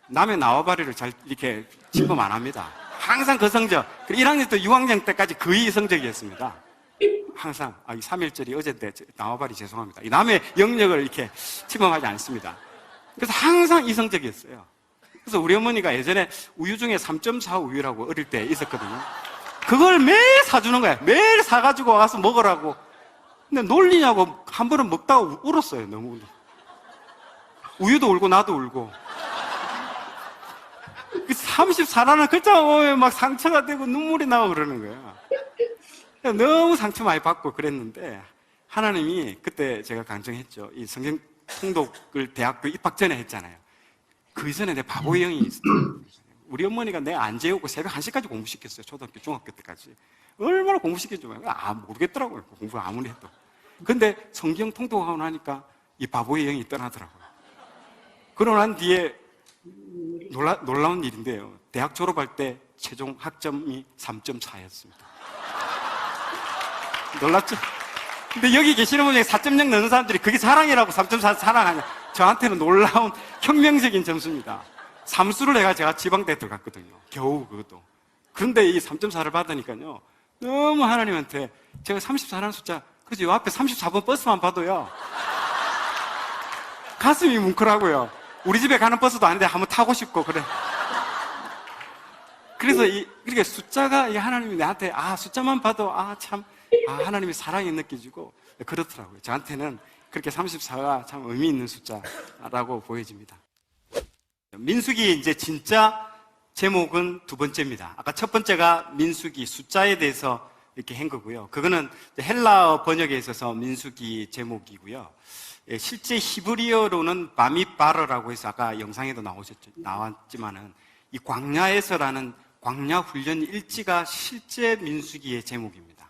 Speaker 3: 남의 나와바리를 잘 이렇게 침범 안 합니다. 항상 그 성적. 그리고 1학년 때 6학년 때까지 거의 이 성적이었습니다. 항상. 3.1절이 어제인데 나와바리 죄송합니다. 이 남의 영역을 이렇게 침범하지 않습니다. 그래서 항상 이 성적이었어요. 그래서 우리 어머니가 예전에 우유 중에 3.4 우유라고 어릴 때 있었거든요. 그걸 매일 사주는 거야. 매일 사가지고 와서 먹으라고. 근데 놀리냐고 한 번은 먹다가 울었어요. 너무. 우유도 울고 나도 울고. 34라는 글자 보면 막 상처가 되고 눈물이 나고 그러는 거야. 너무 상처 많이 받고 그랬는데 하나님이 그때 제가 강정했죠. 이 성경 통독을 대학교 입학 전에 했잖아요. 그 이전에 내 바보의 영이 있었어요. 우리 어머니가 내 안 재우고 새벽 1시까지 공부시켰어요. 초등학교, 중학교 때까지. 얼마나 공부시켰죠. 모르겠더라고요. 공부 아무리 해도. 근데 성경 통독하고 나니까 이 바보의 영이 떠나더라고요. 그러고 난 뒤에 놀라운 일인데요. 대학 졸업할 때 최종 학점이 3.4였습니다. 놀랐죠? 근데 여기 계시는 분 중에 4.0 넣는 사람들이 그게 자랑이라고 3.4 자랑하냐. 저한테는 놀라운 혁명적인 점수입니다. 삼수를 해가 제가 지방대 들어갔거든요. 겨우 그것도. 그런데 이 3.4를 받으니까요. 너무 하나님한테 제가 34라는 숫자, 그래서 요 앞에 34번 버스만 봐도요. 가슴이 뭉클하고요. 우리 집에 가는 버스도 아닌데 한번 타고 싶고 그래. 그래서 이렇게 숫자가 하나님이 나한테 숫자만 봐도 하나님의 사랑이 느껴지고 그렇더라고요. 저한테는 그렇게 34가 참 의미 있는 숫자라고 보여집니다. 민수기 이제 진짜 제목은 두 번째입니다. 아까 첫 번째가 민수기 숫자에 대해서 이렇게 한 거고요. 그거는 헬라어 번역에 있어서 민수기 제목이고요. 예, 실제 히브리어로는 바미바르라고 해서 아까 영상에도 나왔지만은 이 광야에서라는 광야 훈련 일지가 실제 민수기의 제목입니다.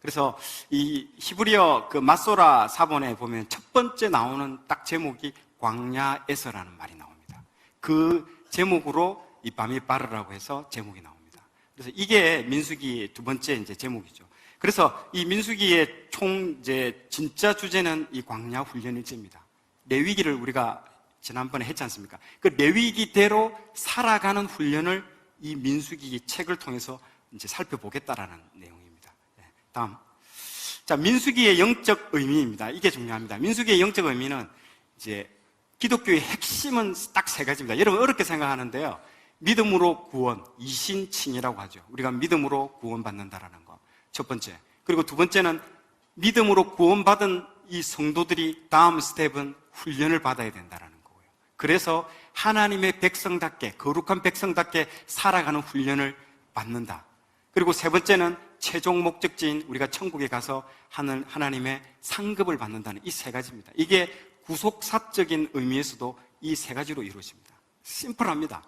Speaker 3: 그래서 이 히브리어 그 마소라 사본에 보면 첫 번째 나오는 딱 제목이 광야에서라는 말이 나옵니다. 그 제목으로 이 바미바르라고 해서 제목이 나옵니다. 그래서 이게 민수기의 두 번째 이제 제목이죠. 그래서 이 민수기의 총 이제 진짜 주제는 이 광야 훈련 일지입니다. 레위기를 우리가 지난번에 했지 않습니까? 그 레위기대로 살아가는 훈련을 이 민수기 책을 통해서 이제 살펴보겠다라는 내용입니다. 네, 다음. 자, 민수기의 영적 의미입니다. 이게 중요합니다. 민수기의 영적 의미는 이제 기독교의 핵심은 딱 세 가지입니다. 여러분 어렵게 생각하는데요. 믿음으로 구원, 이신칭이라고 하죠. 우리가 믿음으로 구원받는다라는 거. 첫 번째. 그리고 두 번째는 믿음으로 구원받은 이 성도들이 다음 스텝은 훈련을 받아야 된다라는 거고요. 그래서 하나님의 백성답게, 거룩한 백성답게 살아가는 훈련을 받는다. 그리고 세 번째는 최종 목적지인 우리가 천국에 가서 하나님의 상급을 받는다는 이 세 가지입니다. 이게 구속사적인 의미에서도 이 세 가지로 이루어집니다. 심플합니다.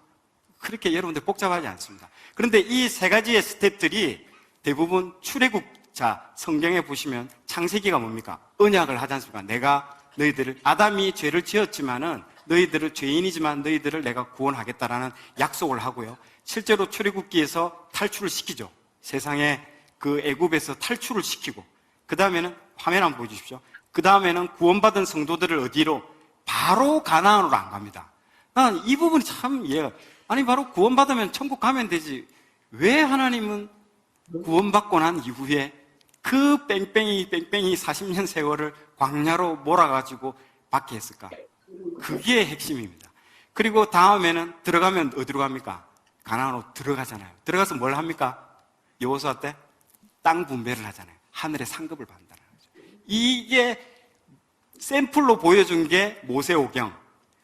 Speaker 3: 그렇게 여러분들 복잡하지 않습니다. 그런데 이 세 가지의 스텝들이 대부분 출애굽, 자, 성경에 보시면 창세기가 뭡니까? 언약을 하지 않습니까? 내가 너희들을, 아담이 죄를 지었지만은 너희들을, 죄인이지만 너희들을 내가 구원하겠다라는 약속을 하고요. 실제로 출애굽기에서 탈출을 시키죠. 세상에 그 애굽에서 탈출을 시키고, 그 다음에는 화면 한번 보여주십시오. 그 다음에는 구원받은 성도들을 어디로? 바로 가나안으로 안 갑니다. 난 이 부분이 참 이해가, 아니 바로 구원받으면 천국 가면 되지. 왜 하나님은 구원받고 난 이후에 그 뺑뺑이 40년 세월을 광야로 몰아가지고 받게 했을까? 그게 핵심입니다. 그리고 다음에는 들어가면 어디로 갑니까? 가나안으로 들어가잖아요. 들어가서 뭘 합니까? 여호수아 때 땅 분배를 하잖아요. 하늘의 상급을 받는다는 거죠. 이게 샘플로 보여준 게 모세오경,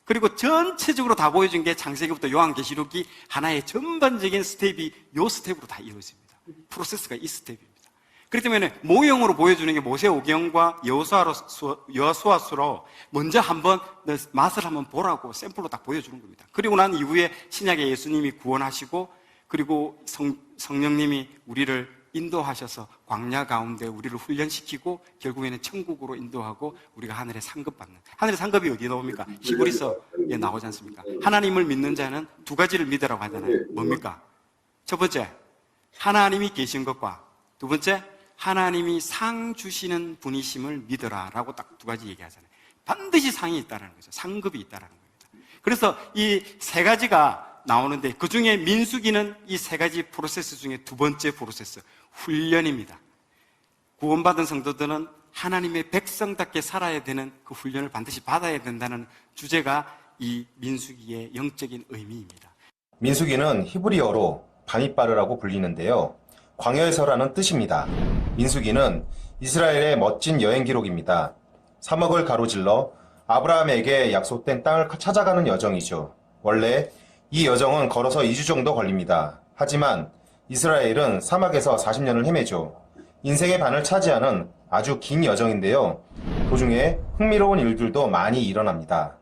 Speaker 3: 그리고 전체적으로 다 보여준 게 창세기부터 요한계시록이 하나의 전반적인 스텝이 요 스텝으로 다 이루어집니다. 프로세스가 이 스텝입니다. 그렇기 때문에 모형으로 보여주는 게 모세오경과 여호수아서로 먼저 한번 맛을 한번 보라고 샘플로 딱 보여주는 겁니다. 그리고 난 이후에 신약의 예수님이 구원하시고, 그리고 성령님이 우리를 인도하셔서 광야 가운데 우리를 훈련시키고 결국에는 천국으로 인도하고 우리가 하늘의 상급 받는, 하늘의 상급이 어디에 나옵니까? 히브리서에 나오지 않습니까? 하나님을 믿는 자는 두 가지를 믿으라고 하잖아요. 뭡니까? 첫 번째, 하나님이 계신 것과 두 번째, 하나님이 상 주시는 분이심을 믿으라라고 딱 두 가지 얘기하잖아요. 반드시 상이 있다는 거죠. 상급이 있다는 겁니다. 그래서 이 세 가지가 나오는데 그 중에 민수기는 이 세 가지 프로세스 중에 두 번째 프로세스, 훈련입니다. 구원받은 성도들은 하나님의 백성답게 살아야 되는 그 훈련을 반드시 받아야 된다는 주제가 이 민수기의 영적인 의미입니다.
Speaker 4: 민수기는 히브리어로 바미바르라고 불리는데요. 광야에서라는 뜻입니다. 민수기는 이스라엘의 멋진 여행 기록입니다. 사막을 가로질러 아브라함에게 약속된 땅을 찾아가는 여정이죠. 원래 이 여정은 걸어서 2주 정도 걸립니다. 하지만 이스라엘은 사막에서 40년을 헤매죠. 인생의 반을 차지하는 아주 긴 여정인데요. 도중에 흥미로운 일들도 많이 일어납니다.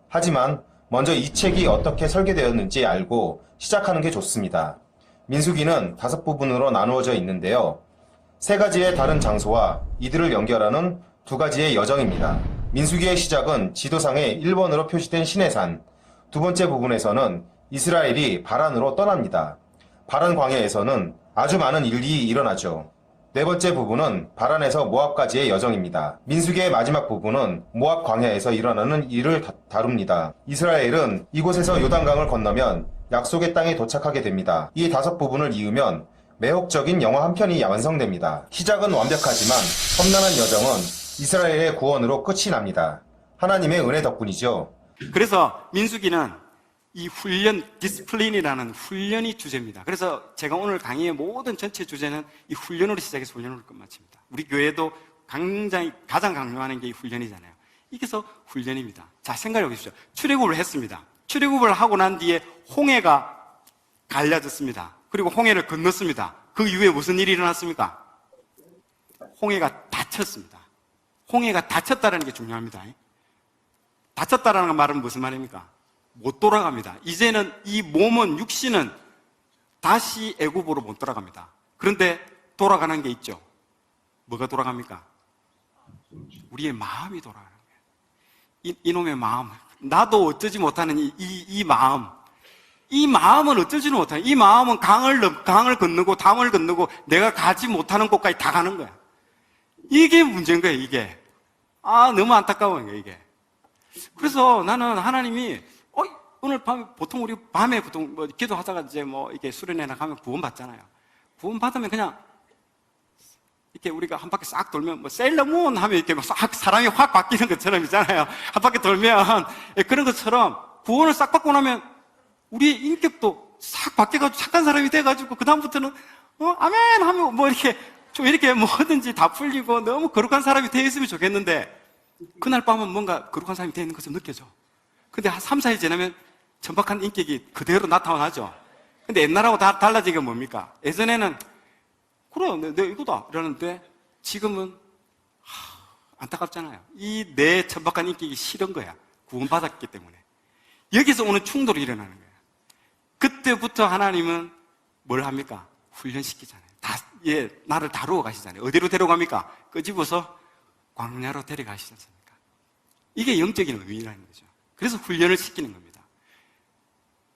Speaker 4: 하지만 먼저 이 책이 어떻게 설계되었는지 알고 시작하는 게 좋습니다. 민수기는 5부분으로 나누어져 있는데요. 3가지의 다른 장소와 이들을 연결하는 2가지의 여정입니다. 민수기의 시작은 지도상에 1번으로 표시된 시내산, 두 번째 부분에서는 이스라엘이 바란으로 떠납니다. 바란 광야에서는 아주 많은 일이 일어나죠. 네 번째 부분은 바란에서 모압까지의 여정입니다. 민수기의 마지막 부분은 모압 광야에서 일어나는 일을 다룹니다. 이스라엘은 이곳에서 요단강을 건너면 약속의 땅에 도착하게 됩니다. 이 5부분을 이으면 매혹적인 영화 한 편이 완성됩니다. 시작은 완벽하지만 험난한 여정은 이스라엘의 구원으로 끝이 납니다. 하나님의 은혜 덕분이죠.
Speaker 3: 그래서 민수기는 이 훈련, 디스플린이라는 훈련이 주제입니다. 그래서 제가 오늘 강의의 모든 전체 주제는 이 훈련으로 시작해서 훈련으로 끝마칩니다. 우리 교회도 가장 강조하는 게 이 훈련이잖아요. 이게서 훈련입니다. 자, 생각해 보십시오. 출애굽을 했습니다. 출애굽을 하고 난 뒤에 홍해가 갈라졌습니다. 그리고 홍해를 건넜습니다. 그 이후에 무슨 일이 일어났습니까? 홍해가 닫혔습니다. 홍해가 닫혔다는 게 중요합니다. 다쳤다라는 말은 무슨 말입니까? 못 돌아갑니다. 이제는 이 몸은, 육신은 다시 애굽으로 못 돌아갑니다. 그런데 돌아가는 게 있죠. 뭐가 돌아갑니까? 우리의 마음이 돌아가는 거예요. 이놈의 마음. 나도 어쩌지 못하는 이 마음. 이 마음은 어쩌지는 못하는, 이 마음은 강을 건너고 담을 건너고 내가 가지 못하는 곳까지 다 가는 거야. 이게 문제인 거예요, 이게. 너무 안타까운 거예요, 이게. 그래서 나는 하나님이, 오늘 밤에, 보통 우리 밤에 보통 뭐 기도하다가 이제 뭐 이렇게 수련회나 가면 구원 받잖아요. 구원 받으면 그냥 이렇게 우리가 한 바퀴 싹 돌면 뭐 세일러문 하면 이렇게 막 싹 사람이 확 바뀌는 것처럼 있잖아요. 한 바퀴 돌면 그런 것처럼 구원을 싹 받고 나면 우리의 인격도 싹 바뀌어가지고 착한 사람이 돼가지고 그다음부터는 아멘 하면 뭐 이렇게 좀 이렇게 뭐든지 다 풀리고 너무 거룩한 사람이 되어 있으면 좋겠는데 그날 밤은 뭔가 거룩한 사람이 되어 있는 것처럼 느껴져. 근데 한 3, 4일 지나면 천박한 인격이 그대로 나타나죠. 근데 옛날하고 다 달라진 게 뭡니까? 예전에는 그래, 내 이거다 이러는데 지금은 안타깝잖아요. 이 내 천박한 인격이 싫은 거야. 구원받았기 때문에. 여기서 오는 충돌이 일어나는 거예요. 그때부터 하나님은 뭘 합니까? 훈련시키잖아요. 나를 다루어 가시잖아요. 어디로 데려갑니까? 끄집어서 광야로 데려가시지 않습니까? 이게 영적인 의미라는 거죠. 그래서 훈련을 시키는 겁니다.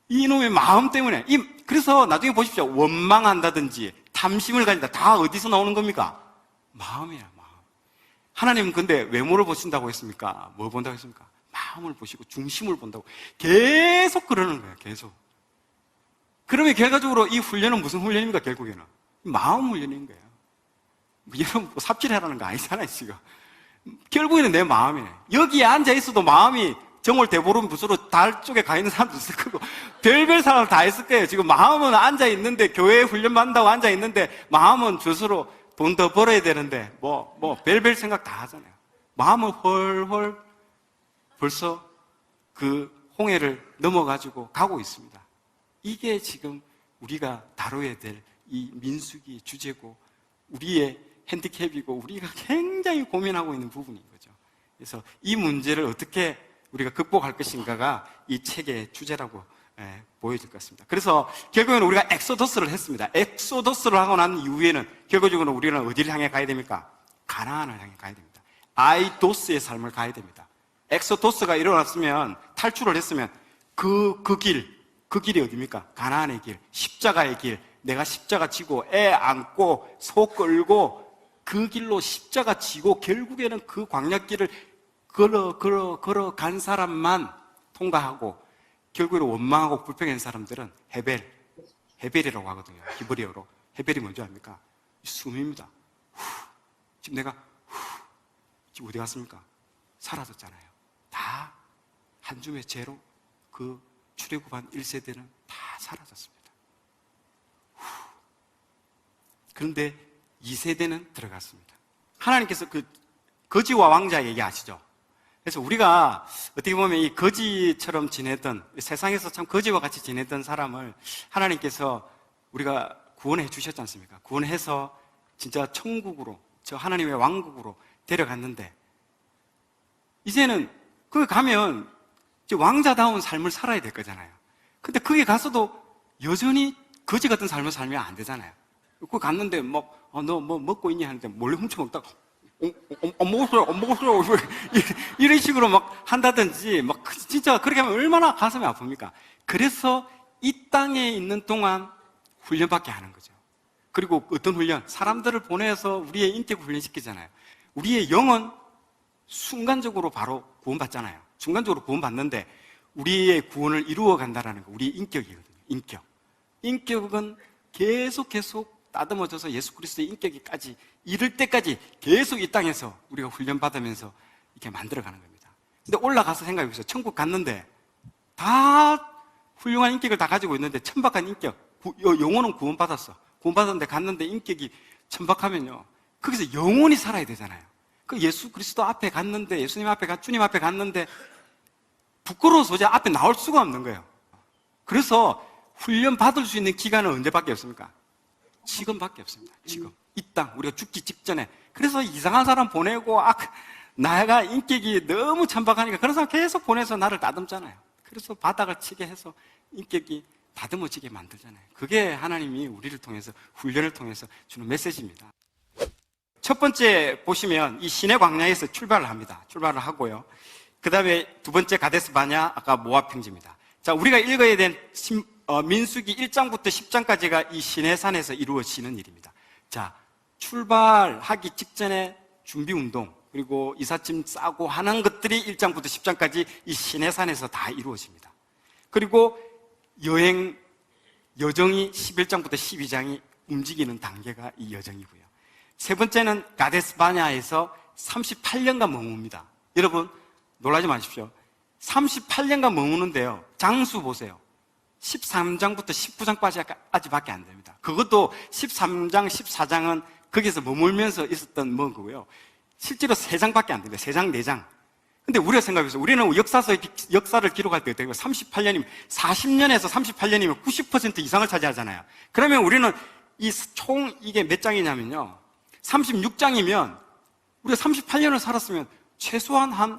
Speaker 3: 이놈의 마음 때문에. 그래서 나중에 보십시오. 원망한다든지 탐심을 가진다. 다 어디서 나오는 겁니까? 마음이야, 마음. 하나님은 근데 외모를 보신다고 했습니까? 뭐 본다고 했습니까? 마음을 보시고 중심을 본다고. 계속 그러는 거예요, 계속. 그러면 결과적으로 이 훈련은 무슨 훈련입니까, 결국에는? 마음 훈련인 거예요. 여러분, 뭐 삽질하라는 거 아니잖아요, 지금. 결국에는 내 마음이네. 여기에 앉아있어도 마음이 정월 대보름 부스로 달 쪽에 가 있는 사람도 있을 거고, 별별 사람 다 있을 거예요. 지금 마음은 앉아있는데, 교회에 훈련받는다고 앉아있는데, 마음은 스스로 돈 더 벌어야 되는데, 별별 생각 다 하잖아요. 마음은 헐헐 벌써 그 홍해를 넘어가지고 가고 있습니다. 이게 지금 우리가 다뤄야 될 이 민수기 주제고, 우리의 핸디캡이고, 우리가 굉장히 고민하고 있는 부분인 거죠. 그래서 이 문제를 어떻게 우리가 극복할 것인가가 이 책의 주제라고 보여질 것 같습니다. 그래서 결국에는 우리가 엑소더스를 했습니다. 엑소더스를 하고 난 이후에는 결과적으로 우리는 어디를 향해 가야 됩니까? 가나안을 향해 가야 됩니다. 아이도스의 삶을 가야 됩니다. 엑소더스가 일어났으면, 탈출을 했으면 그 길이 어디입니까? 가나안의 길, 십자가의 길. 내가 십자가 지고 애 안고 소 끌고 그 길로 십자가 지고 결국에는 그 광야길을 걸어 간 사람만 통과하고, 결국에는 원망하고 불평한 사람들은 헤벨이라고 하거든요. 히브리어로. 헤벨이 뭔지 압니까? 숨입니다. 지금 내가 지금 어디 갔습니까? 사라졌잖아요. 다 한 줌의 죄로 그 출애굽한 1세대는 다 사라졌습니다. 그런데 2세대는 들어갔습니다. 하나님께서 그 거지와 왕자 얘기 아시죠? 그래서 우리가 어떻게 보면 이 거지처럼 지내던, 세상에서 참 거지와 같이 지내던 사람을 하나님께서 우리가 구원해 주셨지 않습니까? 구원해서 진짜 천국으로, 저 하나님의 왕국으로 데려갔는데, 이제는 거기 가면 이제 왕자다운 삶을 살아야 될 거잖아요. 근데 거기 가서도 여전히 거지 같은 삶을 살면 안 되잖아요. 거기 갔는데 너 뭐 먹고 있니? 하는데 몰래 훔쳐먹다가 먹었어요. 이런 식으로 막 한다든지, 진짜 그렇게 하면 얼마나 가슴이 아픕니까? 그래서 이 땅에 있는 동안 훈련받게 하는 거죠. 그리고 어떤 훈련? 사람들을 보내서 우리의 인격을 훈련시키잖아요. 우리의 영은 순간적으로 바로 구원받잖아요. 순간적으로 구원받는데 우리의 구원을 이루어 간다는 거, 우리의 인격이거든요. 인격은 계속 따듬어져서 예수 그리스도의 인격이까지 이를 때까지 계속 이 땅에서 우리가 훈련받으면서 이렇게 만들어가는 겁니다. 근데 올라가서 생각해보세요. 천국 갔는데 다 훌륭한 인격을 다 가지고 있는데 천박한 인격, 영혼은 구원받았어. 구원받았는데 갔는데 인격이 천박하면요, 거기서 영혼이 살아야 되잖아요. 그 예수 그리스도 앞에 갔는데, 예수님 앞에 주님 앞에 갔는데 부끄러워서 도저히 앞에 나올 수가 없는 거예요. 그래서 훈련 받을 수 있는 기간은 언제밖에 없습니까? 지금밖에 없습니다. 지금 이 땅 우리가 죽기 직전에. 그래서 이상한 사람 보내고 나가 인격이 너무 천박하니까 그런 사람 계속 보내서 나를 다듬잖아요. 그래서 바닥을 치게 해서 인격이 다듬어지게 만들잖아요. 그게 하나님이 우리를 통해서 훈련을 통해서 주는 메시지입니다. 첫 번째 보시면 이 시내 광야에서 출발을 합니다. 출발을 하고요. 그 다음에 두 번째 가데스 바냐, 아까 모압 평지입니다. 자, 우리가 읽어야 된 민수기 1장부터 10장까지가 이 시내산에서 이루어지는 일입니다. 자, 출발하기 직전에 준비 운동, 그리고 이삿짐 싸고 하는 것들이 1장부터 10장까지 이 시내산에서 다 이루어집니다. 그리고 여정이 11장부터 12장이 움직이는 단계가 이 여정이고요. 세 번째는 가데스 바냐에서 38년간 머뭅니다. 여러분, 놀라지 마십시오. 38년간 머무는데요. 장수 보세요. 13장부터 19장까지밖에 안 됩니다. 그것도 13장, 14장은 거기서 머물면서 있었던 거고요. 실제로 3장밖에 안 됩니다. 3장, 4장. 근데 우리가 생각해보세요. 우리는 역사를 기록할 때 어때요? 38년이면, 40년에서 38년이면 90% 이상을 차지하잖아요. 그러면 우리는 이게 몇 장이냐면요. 36장이면, 우리가 38년을 살았으면 최소한 한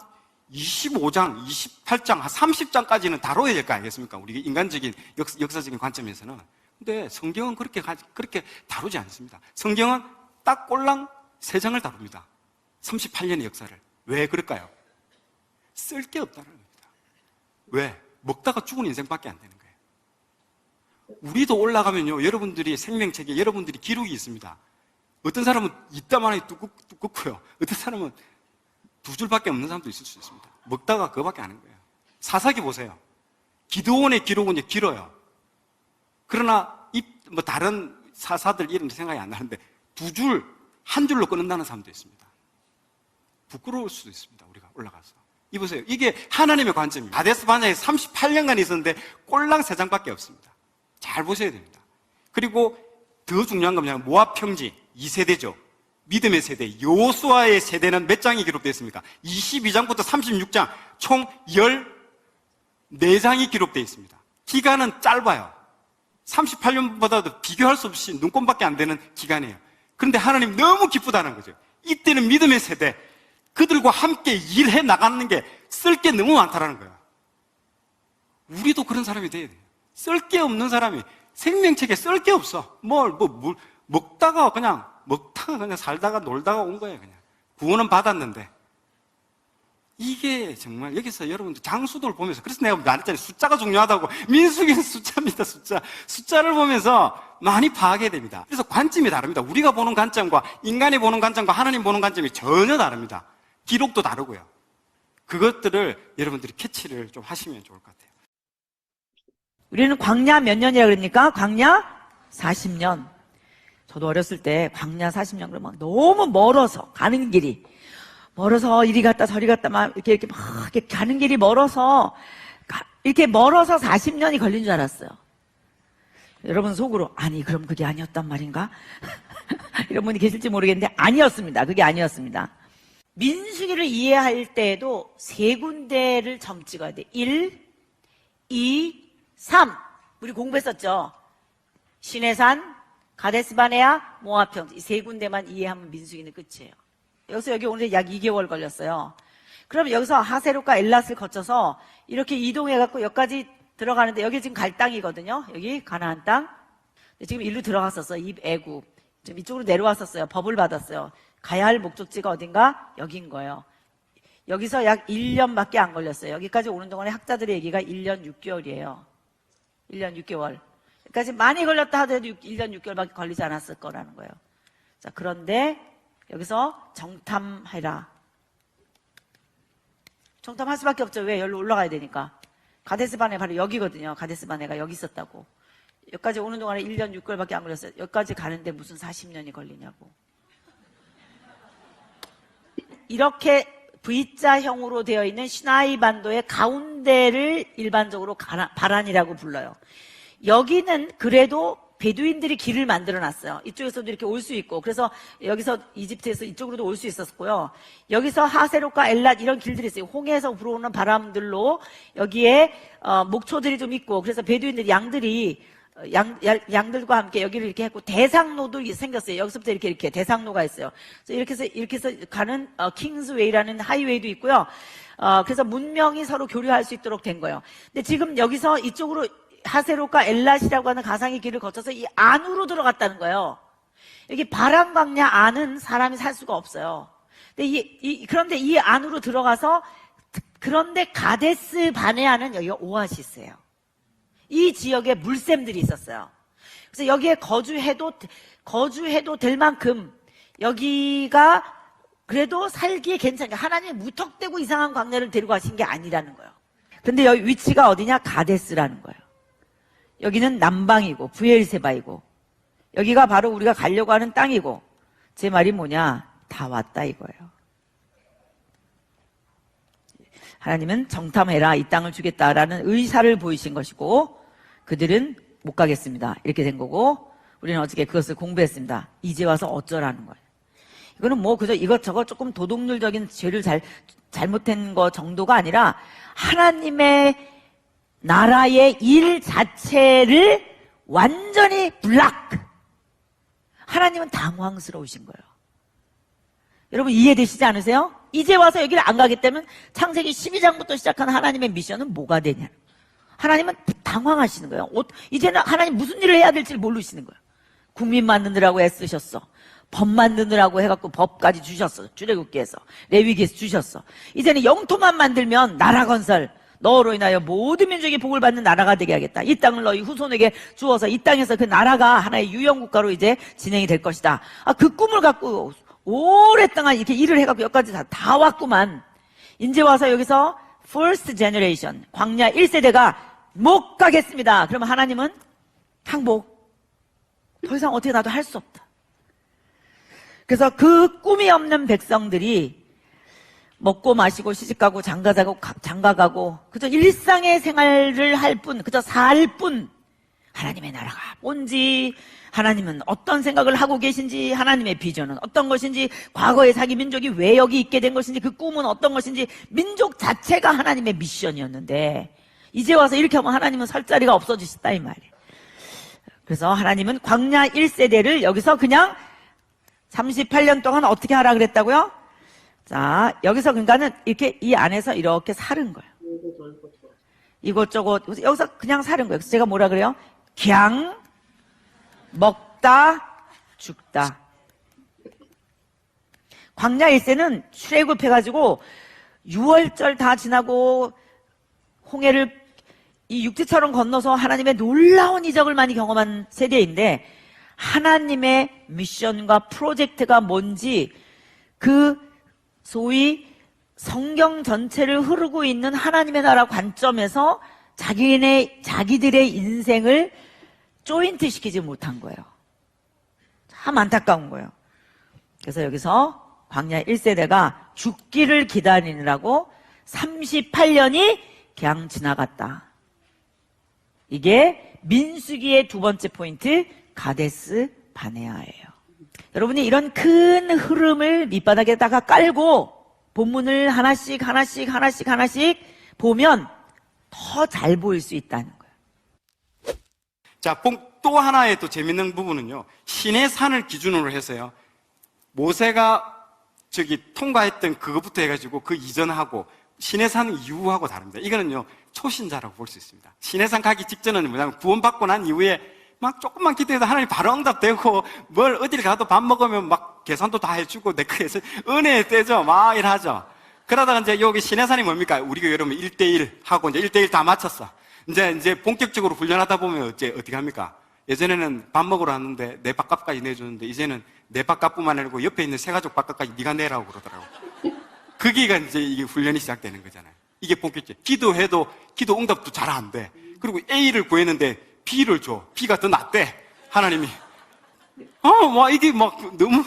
Speaker 3: 25장, 28장, 한 30장까지는 다뤄야 될 거 아니겠습니까? 우리 인간적인, 역사적인 관점에서는. 근데 성경은 그렇게 다루지 않습니다. 성경은 딱 꼴랑 3장을 다룹니다. 38년의 역사를. 왜 그럴까요? 쓸 게 없다는 겁니다. 왜? 먹다가 죽은 인생밖에 안 되는 거예요. 우리도 올라가면요, 여러분들이 생명책에 여러분들이 기록이 있습니다. 어떤 사람은 이따만하게 두껍고요. 어떤 사람은 2줄밖에 없는 사람도 있을 수 있습니다. 먹다가 그거밖에 안 하는 거예요. 사사기 보세요. 기드온의 기록은 이제 길어요. 그러나 다른 사사들 이름 생각이 안 나는데 2줄, 1줄로 끊는다는 사람도 있습니다. 부끄러울 수도 있습니다. 우리가 올라가서. 보세요. 이게 하나님의 관점입니다. 가데스 바냐에 38년간 있었는데 꼴랑 3장밖에 없습니다. 잘 보셔야 됩니다. 그리고 더 중요한 건 모압 평지 2세대죠. 믿음의 세대, 여호수아의 세대는 몇 장이 기록되어 있습니까? 22장부터 36장, 총 14장이 기록되어 있습니다. 기간은 짧아요. 38년보다도 비교할 수 없이 눈꼽밖에 안 되는 기간이에요. 그런데 하나님 너무 기쁘다는 거죠. 이때는 믿음의 세대, 그들과 함께 일해 나가는 게 쓸 게 너무 많다라는 거예요. 우리도 그런 사람이 돼야 돼요. 쓸 게 없는 사람이, 생명책에 쓸 게 없어. 먹다가 그냥 살다가 놀다가 온 거예요, 그냥. 구원은 받았는데. 이게 정말 여기서 여러분들 장수들 보면서, 그래서 내가 말했잖아요. 숫자가 중요하다고. 민수기는 숫자입니다, 숫자. 숫자를 보면서 많이 파악해야 됩니다. 그래서 관점이 다릅니다. 우리가 보는 관점과 인간이 보는 관점과 하나님 보는 관점이 전혀 다릅니다. 기록도 다르고요. 그것들을 여러분들이 캐치를 좀 하시면 좋을 것 같아요.
Speaker 5: 우리는 광야 몇 년이라 그러니까? 광야 40년. 저도 어렸을 때 광야 40년 그러면 너무 멀어서 가는 길이 멀어서 이리 갔다 저리 갔다 막 이렇게 가는 길이 멀어서 이렇게 멀어서 40년이 걸린 줄 알았어요. 여러분 속으로 아니 그럼 그게 아니었단 말인가? 이런 분이 계실지 모르겠는데 아니었습니다. 그게 아니었습니다. 민수기를 이해할 때에도 3군데를 점 찍어야 돼. 1, 2, 3. 우리 공부했었죠. 시내산, 가데스 바네아, 모압 평지. 이 3군데만 이해하면 민수기는 끝이에요. 여기서 여기 오는데 약 2개월 걸렸어요. 그럼 여기서 하세롯과 엘랏을 거쳐서 이렇게 이동해갖고 여기까지 들어가는데 여기 지금 갈 땅이거든요. 여기 가나안 땅. 지금 일로 들어갔었어. 이 애굽. 지금 이쪽으로 내려왔었어요. 법을 받았어요. 가야 할 목적지가 어딘가? 여긴 거예요. 여기서 약 1년밖에 안 걸렸어요. 여기까지 오는 동안에 학자들의 얘기가 1년 6개월이에요. 1년 6개월. 여기까지 많이 걸렸다 하더라도 1년 6개월밖에 걸리지 않았을 거라는 거예요. 자, 그런데 여기서 정탐해라. 정탐할 수밖에 없죠. 왜? 여기로 올라가야 되니까. 가데스 바네 바로 여기거든요. 가데스 바네가 여기 있었다고. 여기까지 오는 동안에 1년 6개월밖에 안 걸렸어요. 여기까지 가는데 무슨 40년이 걸리냐고. 이렇게 V자형으로 되어 있는 시나이 반도의 가운데를 일반적으로 바란이라고 불러요. 여기는 그래도 베두인들이 길을 만들어 놨어요. 이쪽에서도 이렇게 올 수 있고, 그래서 여기서 이집트에서 이쪽으로도 올 수 있었고요. 여기서 하세롯과 엘랏 이런 길들이 있어요. 홍해에서 불어오는 바람들로 여기에 목초들이 좀 있고, 그래서 베두인들이 양들이 양들과 함께 여기를 이렇게 했고 대상로도 생겼어요. 여기서부터 이렇게 대상로가 있어요. 그래서 이렇게 해서 가는 킹스웨이라는 하이웨이도 있고요. 그래서 문명이 서로 교류할 수 있도록 된 거예요. 근데 지금 여기서 이쪽으로 하세롯과 엘랏이라고 하는 가상의 길을 거쳐서 이 안으로 들어갔다는 거예요. 여기 바람 광야 안은 사람이 살 수가 없어요. 근데 그런데 이 안으로 들어가서 그런데 가데스 바네아는 여기가 오아시스예요. 이 지역에 물샘들이 있었어요. 그래서 여기에 거주해도 될 만큼 여기가 그래도 살기에 괜찮게 하나님이 무턱대고 이상한 광야를 데리고 가신 게 아니라는 거예요. 근데 여기 위치가 어디냐? 가데스라는 거예요. 여기는 남방이고 브엘세바이고 여기가 바로 우리가 가려고 하는 땅이고 제 말이 뭐냐? 다 왔다 이거예요. 하나님은 정탐해라 이 땅을 주겠다라는 의사를 보이신 것이고 그들은 못 가겠습니다. 이렇게 된 거고 우리는 어저께 그것을 공부했습니다. 이제 와서 어쩌라는 거예요. 이거는 뭐 그저 이것저것 조금 도덕률적인 죄를 잘못한 거 정도가 아니라 하나님의 나라의 일 자체를 완전히 블락. 하나님은 당황스러우신 거예요. 여러분 이해되시지 않으세요? 이제 와서 여기를 안 가겠다면 창세기 12장부터 시작한 하나님의 미션은 뭐가 되냐? 하나님은 당황하시는 거예요. 이제는 하나님 무슨 일을 해야 될지 모르시는 거예요. 국민 만드느라고 애쓰셨어. 법 만드느라고 해갖고 법까지 주셨어. 출애굽기에서 레위기에서 주셨어. 이제는 영토만 만들면 나라 건설, 너로 인하여 모든 민족이 복을 받는 나라가 되게 하겠다. 이 땅을 너희 후손에게 주어서 이 땅에서 그 나라가 하나의 유형국가로 이제 진행이 될 것이다. 그 꿈을 갖고 오랫동안 이렇게 일을 해갖고 여기까지 다 왔구만. 이제 와서 여기서 first generation, 광야 1세대가 못 가겠습니다. 그러면 하나님은 항복. 더 이상 어떻게 나도 할 수 없다. 그래서 그 꿈이 없는 백성들이 먹고 마시고 시집가고 장가가고 그저 일상의 생활을 할 뿐, 그저 살 뿐, 하나님의 나라가 뭔지, 하나님은 어떤 생각을 하고 계신지, 하나님의 비전은 어떤 것인지, 과거의 자기 민족이 왜 여기 있게 된 것인지, 그 꿈은 어떤 것인지, 민족 자체가 하나님의 미션이었는데 이제 와서 이렇게 하면 하나님은 설 자리가 없어지셨다 이 말이에요. 그래서 하나님은 광야 1세대를 여기서 그냥 38년 동안 어떻게 하라 그랬다고요? 자, 여기서 그러니까는 이렇게 이 안에서 이렇게 사는 거예요. 이것저것 여기서 그냥 사는 거예요. 그래서 제가 뭐라 그래요? 그냥 먹다 죽다. 광야 1세는 출애굽해가지고 6월절 다 지나고 홍해를 이 육지처럼 건너서 하나님의 놀라운 이적을 많이 경험한 세대인데 하나님의 미션과 프로젝트가 뭔지 그 소위 성경 전체를 흐르고 있는 하나님의 나라 관점에서 자기들의 인생을 조인트 시키지 못한 거예요. 참 안타까운 거예요. 그래서 여기서 광야 1세대가 죽기를 기다리느라고 38년이 그냥 지나갔다. 이게 민수기의 두 번째 포인트, 가데스 바네아예요. 여러분이 이런 큰 흐름을 밑바닥에다가 깔고 본문을 하나씩 보면 더 잘 보일 수 있다는 거예요.
Speaker 3: 자, 또 하나의 또 재밌는 부분은요, 신의 산을 기준으로 해서요, 모세가 통과했던 그것부터 해가지고 그 이전하고 신의 산 이후하고 다릅니다. 이거는요, 초신자라고 볼 수 있습니다. 신의 산 가기 직전은 뭐냐면 구원받고 난 이후에 막 조금만 기도해도 하나님 바로 응답되고 뭘 어딜 가도 밥 먹으면 막 계산도 다 해주고 내크에서 은혜의 때죠. 막 이러죠. 그러다가 이제 여기 신의 산이 뭡니까? 우리가 여러분 1대1 하고 이제 1대1 다 맞췄어. 이제 본격적으로 훈련하다 보면 이제 어떻게 합니까? 예전에는 밥 먹으러 왔는데 내 밥값까지 내주는데 이제는 내 밥값뿐만 아니고 옆에 있는 새 가족 밥값까지 네가 내라고 그러더라고. 거기가 이제 이게 훈련이 시작되는 거잖아요. 이게 본격적. 기도해도 기도 응답도 잘 안 돼. 그리고 A를 구했는데 B를 줘. B가 더 낫대. 하나님이. 이게 너무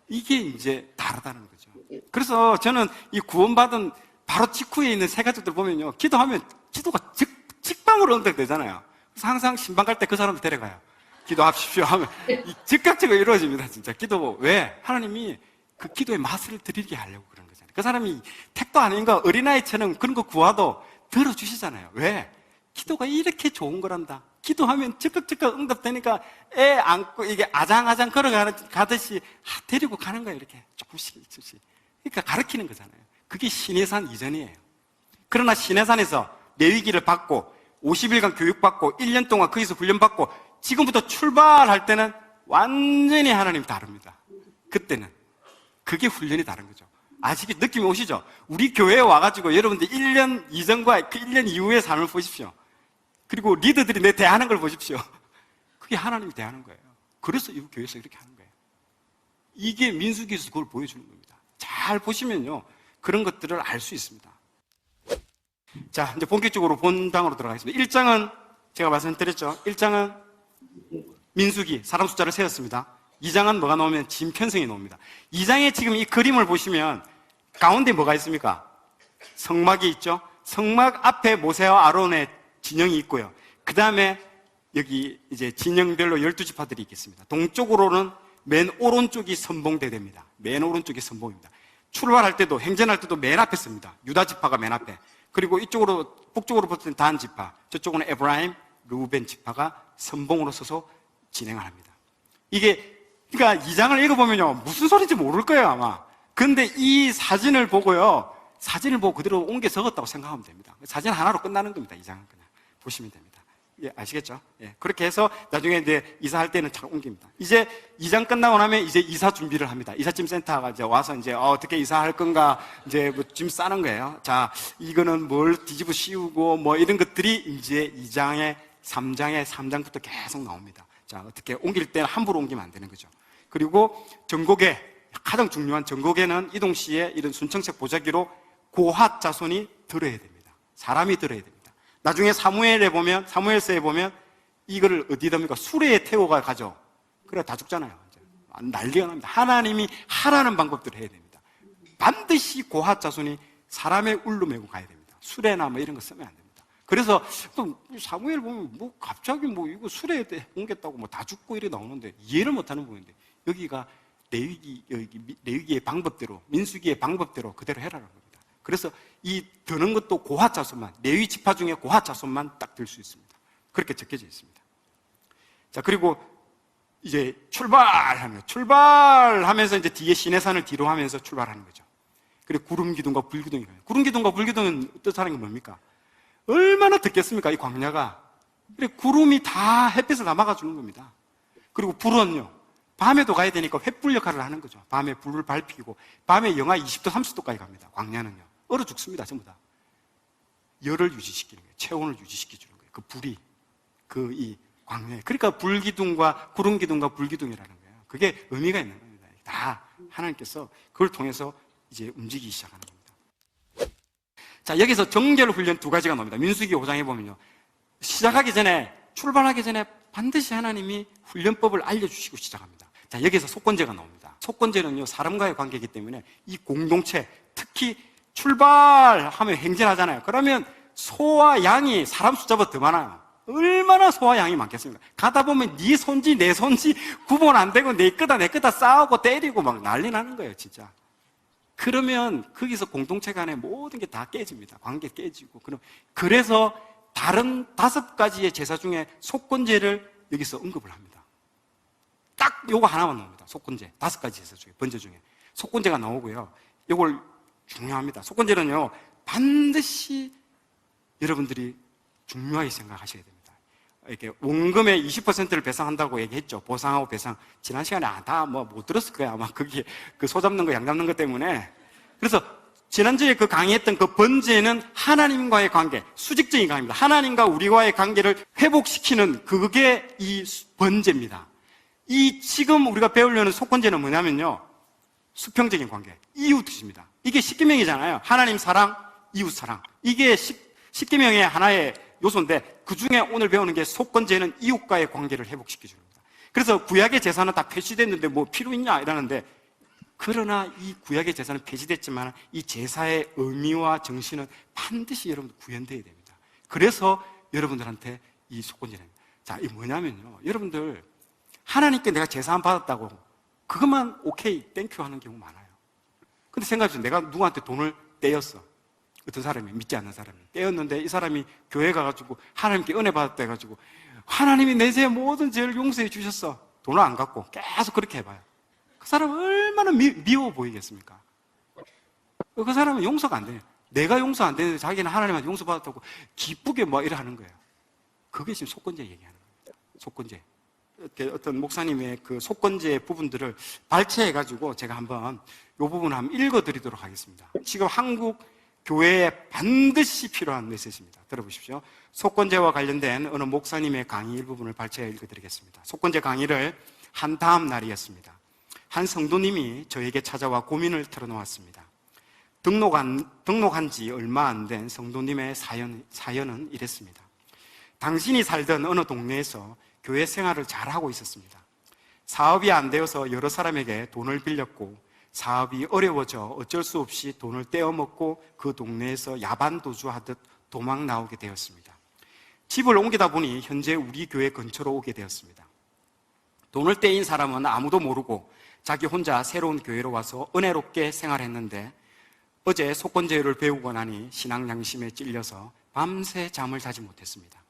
Speaker 3: 이게 이제 다르다는 거죠. 그래서 저는 이 구원받은 바로 직후에 있는 새 가족들 보면요, 기도하면 기도가 직방으로 응답되잖아요. 그래서 항상 신방 갈 때 그 사람을 데려가요. 기도합시오 하면 즉각적으로 이루어집니다. 진짜 기도. 왜? 하나님이 그 기도의 맛을 드리게 하려고 그런 거잖아요. 그 사람이 택도 아닌가 어린아이처럼 그런 거 구하도 들어주시잖아요. 왜? 기도가 이렇게 좋은 거란다. 기도하면 적극적극 응답되니까 애 안고 이게 아장아장 걸어가듯이 데리고 가는 거예요. 이렇게 조금씩. 그러니까 가르치는 거잖아요. 그게 시내산 이전이에요. 그러나 시내산에서 레위기를 받고 50일간 교육받고 1년 동안 거기서 훈련받고 지금부터 출발할 때는 완전히 하나님 다릅니다. 그때는. 그게 훈련이 다른 거죠. 아시겠, 느낌이 오시죠? 우리 교회에 와가지고 여러분들 1년 이전과 그 1년 이후의 삶을 보십시오. 그리고 리더들이 내 대하는 걸 보십시오. 그게 하나님이 대하는 거예요. 그래서 이 교회에서 이렇게 하는 거예요. 이게 민수기에서 그걸 보여주는 겁니다. 잘 보시면요. 그런 것들을 알 수 있습니다. 자, 이제 본격적으로 본당으로 들어가겠습니다. 1장은 제가 말씀드렸죠. 1장은 민수기, 사람 숫자를 세웠습니다. 2장은 뭐가 나오면 진편성이 나옵니다. 2장에 지금 이 그림을 보시면 가운데 뭐가 있습니까? 성막이 있죠. 성막 앞에 모세와 아론의 진영이 있고요. 그 다음에 여기 이제 진영별로 12지파들이 있겠습니다. 동쪽으로는 맨 오른쪽이 선봉대대입니다. 맨 오른쪽이 선봉입니다. 출발할 때도, 행전할 때도 맨 앞에 씁니다. 유다지파가 맨 앞에. 그리고 이쪽으로, 북쪽으로 붙은 단 지파, 저쪽은 에브라임, 루벤 지파가 선봉으로 서서 진행을 합니다. 이게, 그러니까 2장을 읽어보면요, 무슨 소리인지 모를 거예요, 아마. 근데 이 사진을 보고요, 사진을 보고 그대로 옮겨 적었다고 생각하면 됩니다. 사진 하나로 끝나는 겁니다, 2장은 그냥. 보시면 됩니다. 예, 아시겠죠? 예, 그렇게 해서 나중에 이제 이사할 때는 잘 옮깁니다. 이제 2장 끝나고 나면 이제 이사 준비를 합니다. 이삿짐 센터가 이제 와서 이제 어떻게 이사할 건가 이제 뭐 짐 싸는 거예요. 자, 이거는 뭘 뒤집어 씌우고 뭐 이런 것들이 이제 2장에 3장부터 계속 나옵니다. 자, 어떻게 옮길 때는 함부로 옮기면 안 되는 거죠. 그리고 전곡에 가장 중요한 전곡에는 이동 시에 이런 순청색 보자기로 고핫 자손이 들어야 됩니다. 사람이 들어야 됩니다. 나중에 사무엘서에 보면 이거를 어디다 합니까? 수레에 태워가 가죠. 그래 다 죽잖아요. 난리가 납니다. 하나님이 하라는 방법들을 해야 됩니다. 반드시 고핫 자손이 사람의 울로 메고 가야 됩니다. 수레나 뭐 이런 거 쓰면 안 됩니다. 그래서 또 사무엘 보면 뭐 갑자기 뭐 이거 수레에 옮겼다고 뭐 다 죽고 이래 나오는데 이해를 못하는 부분인데 여기가 레위기의 방법대로, 민수기의 방법대로 그대로 해라는 겁니다. 그래서 이 드는 것도 고핫 자손만, 레위 지파 중에 고핫 자손만 딱 들 수 있습니다. 그렇게 적혀져 있습니다. 자, 그리고 이제 출발하면서 이제 뒤에 시내산을 뒤로 하면서 출발하는 거죠. 그리고 구름 기둥과 불 기둥이 가요. 구름 기둥과 불 기둥은 뜻하는 게 뭡니까? 얼마나 덥겠습니까? 이 광야가. 그래 구름이 다 햇빛을 다 막아주는 겁니다. 그리고 불은요, 밤에도 가야 되니까 횃불 역할을 하는 거죠. 밤에 불을 밟히고, 밤에 영하 20도, 30도까지 갑니다. 광야는요. 얼어 죽습니다, 전부 다. 열을 유지시키는 거예요. 체온을 유지시켜주는 거예요. 그 불이, 이 광야에. 그러니까 불기둥과, 구름기둥과 불기둥이라는 거예요. 그게 의미가 있는 겁니다. 다 하나님께서 그걸 통해서 이제 움직이기 시작하는 겁니다. 자, 여기서 정결 훈련 2가지가 나옵니다. 민수기 5장에 보면요. 출발하기 전에 반드시 하나님이 훈련법을 알려주시고 시작합니다. 자, 여기서 속건제가 나옵니다. 속건제는요, 사람과의 관계이기 때문에 이 공동체, 특히 출발하면 행진하잖아요. 그러면 소와 양이 사람 숫자보다 더 많아요. 얼마나 소와 양이 많겠습니까? 가다 보면 네 손지 내 손지 구분 안 되고 내 거다 싸우고 때리고 막 난리 나는 거예요, 진짜. 그러면 거기서 공동체 간의 모든 게 다 깨집니다. 관계 깨지고. 그래서 다른 5가지의 제사 중에 속건제를 여기서 언급을 합니다. 딱 요거 하나만 나옵니다. 속건제. 5가지 제사 중에, 번제 중에. 속건제가 나오고요. 요걸 중요합니다. 속건제는요, 반드시 여러분들이 중요하게 생각하셔야 됩니다. 이렇게 원금의 20%를 배상한다고 얘기했죠. 보상하고 배상. 지난 시간에 다 뭐 못 들었을 거예요. 아마 그게 그 소 잡는 거, 양 잡는 것 때문에. 그래서 지난주에 그 강의했던 그 번제는 하나님과의 관계, 수직적인 관계입니다. 하나님과 우리와의 관계를 회복시키는 그게 이 번제입니다. 이 지금 우리가 배우려는 속건제는 뭐냐면요, 수평적인 관계, 이웃 뜻입니다. 이게 십계명이잖아요. 하나님 사랑, 이웃 사랑. 이게 십계명의 하나의 요소인데 그 중에 오늘 배우는 게 속건제는 이웃과의 관계를 회복시켜 줍니다. 그래서 구약의 제사는 다 폐지됐는데 뭐 필요 있냐 이러는데, 그러나 이 구약의 제사는 폐지됐지만 이 제사의 의미와 정신은 반드시 여러분들 구현되어야 됩니다. 그래서 여러분들한테 이 속건제입니다. 자, 이게 뭐냐면요, 여러분들 하나님께 내가 제사 안 받았다고 그것만 오케이 땡큐 하는 경우 많아요. 근데 생각해보세요. 내가 누구한테 돈을 떼었어. 어떤 사람이, 믿지 않는 사람이 떼었는데 이 사람이 교회 가가지고 하나님께 은혜 받았다 해가지고 하나님이 내 죄 모든 죄를 용서해 주셨어. 돈을 안 갖고 계속 그렇게 해봐요. 그 사람은 얼마나 미워 보이겠습니까? 그 사람은 용서가 안 돼요. 내가 용서 안 되는데 자기는 하나님한테 용서받았다고 기쁘게 뭐 이래 하는 거예요. 그게 지금 속건제 얘기하는 겁니다. 속건제. 어떤 목사님의 그 속건제 부분들을 발췌해가지고 제가 한번 이 부분을 한번 읽어드리도록 하겠습니다. 지금 한국 교회에 반드시 필요한 메시지입니다. 들어보십시오. 속건제와 관련된 어느 목사님의 강의 일부분을 발췌해 읽어드리겠습니다. 속건제 강의를 한 다음 날이었습니다. 한 성도님이 저에게 찾아와 고민을 털어놓았습니다. 등록한 지 얼마 안 된 성도님의 사연은 이랬습니다. 당신이 살던 어느 동네에서 교회 생활을 잘하고 있었습니다. 사업이 안 되어서 여러 사람에게 돈을 빌렸고 사업이 어려워져 어쩔 수 없이 돈을 떼어먹고 그 동네에서 야반도주하듯 도망 나오게 되었습니다. 집을 옮기다 보니 현재 우리 교회 근처로 오게 되었습니다. 돈을 떼인 사람은 아무도 모르고 자기 혼자 새로운 교회로 와서 은혜롭게 생활했는데 어제 속건제를 배우고 나니 신앙 양심에 찔려서 밤새 잠을 자지 못했습니다.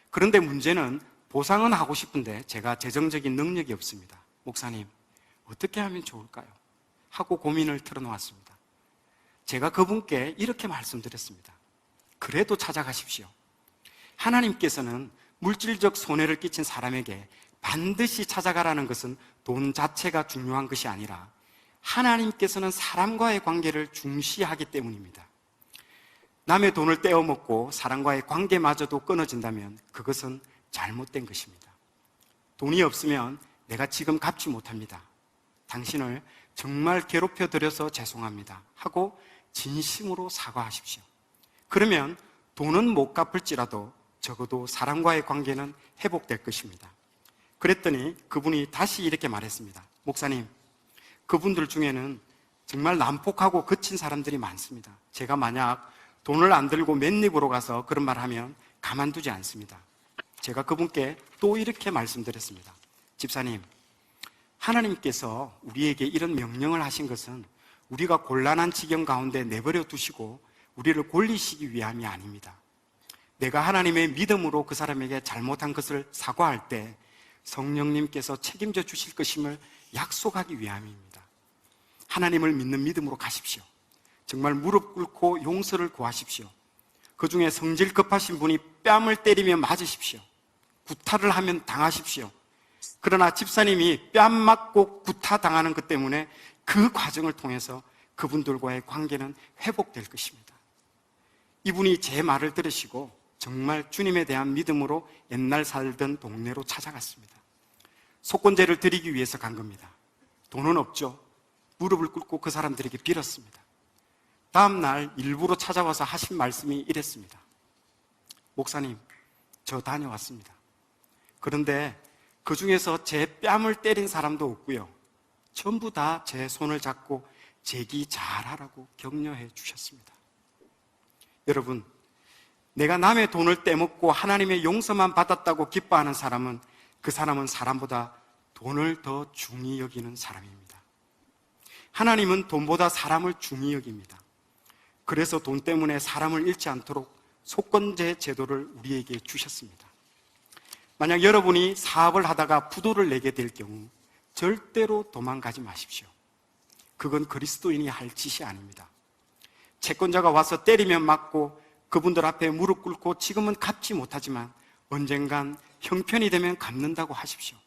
Speaker 3: 그런데 문제는 보상은 하고 싶은데 제가 재정적인 능력이 없습니다. 목사님, 어떻게 하면 좋을까요? 하고 고민을 털어놓았습니다. 제가 그분께 이렇게 말씀드렸습니다. 그래도 찾아가십시오. 하나님께서는 물질적 손해를 끼친 사람에게 반드시 찾아가라는 것은 돈 자체가 중요한 것이 아니라 하나님께서는 사람과의 관계를 중시하기 때문입니다. 남의 돈을 떼어먹고 사람과의 관계마저도 끊어진다면 그것은 잘못된 것입니다. 돈이 없으면 내가 지금 갚지 못합니다. 당신을 정말 괴롭혀드려서 죄송합니다. 하고 진심으로 사과하십시오. 그러면 돈은 못 갚을지라도 적어도 사람과의 관계는 회복될 것입니다. 그랬더니 그분이 다시 이렇게 말했습니다. 목사님, 그분들 중에는 정말 난폭하고 거친 사람들이 많습니다. 제가 만약 돈을 안 들고 맨입으로 가서 그런 말 하면 가만두지 않습니다. 제가 그분께 또 이렇게 말씀드렸습니다. 집사님, 하나님께서 우리에게 이런 명령을 하신 것은 우리가 곤란한 지경 가운데 내버려 두시고 우리를 골리시기 위함이 아닙니다. 내가 하나님의 믿음으로 그 사람에게 잘못한 것을 사과할 때 성령님께서 책임져 주실 것임을 약속하기 위함입니다. 하나님을 믿는 믿음으로 가십시오. 정말 무릎 꿇고 용서를 구하십시오. 그 중에 성질 급하신 분이 뺨을 때리면 맞으십시오. 구타를 하면 당하십시오. 그러나 집사님이 뺨 맞고 구타 당하는 것 때문에 그 과정을 통해서 그분들과의 관계는 회복될 것입니다. 이분이 제 말을 들으시고 정말 주님에 대한 믿음으로 옛날 살던 동네로 찾아갔습니다. 속건제를 드리기 위해서 간 겁니다. 돈은 없죠. 무릎을 꿇고 그 사람들에게 빌었습니다. 다음 날 일부러 찾아와서 하신 말씀이 이랬습니다. 목사님, 저 다녀왔습니다. 그런데 그 중에서 제 뺨을 때린 사람도 없고요. 전부 다 제 손을 잡고 제기 잘하라고 격려해 주셨습니다. 여러분, 내가 남의 돈을 떼먹고 하나님의 용서만 받았다고 기뻐하는 사람은 그 사람은 사람보다 돈을 더 중히 여기는 사람입니다. 하나님은 돈보다 사람을 중히 여깁니다. 그래서 돈 때문에 사람을 잃지 않도록 속건제 제도를 우리에게 주셨습니다. 만약 여러분이 사업을 하다가 부도를 내게 될 경우 절대로 도망가지 마십시오. 그건 그리스도인이 할 짓이 아닙니다. 채권자가 와서 때리면 맞고 그분들 앞에 무릎 꿇고 지금은 갚지 못하지만 언젠간 형편이 되면 갚는다고 하십시오.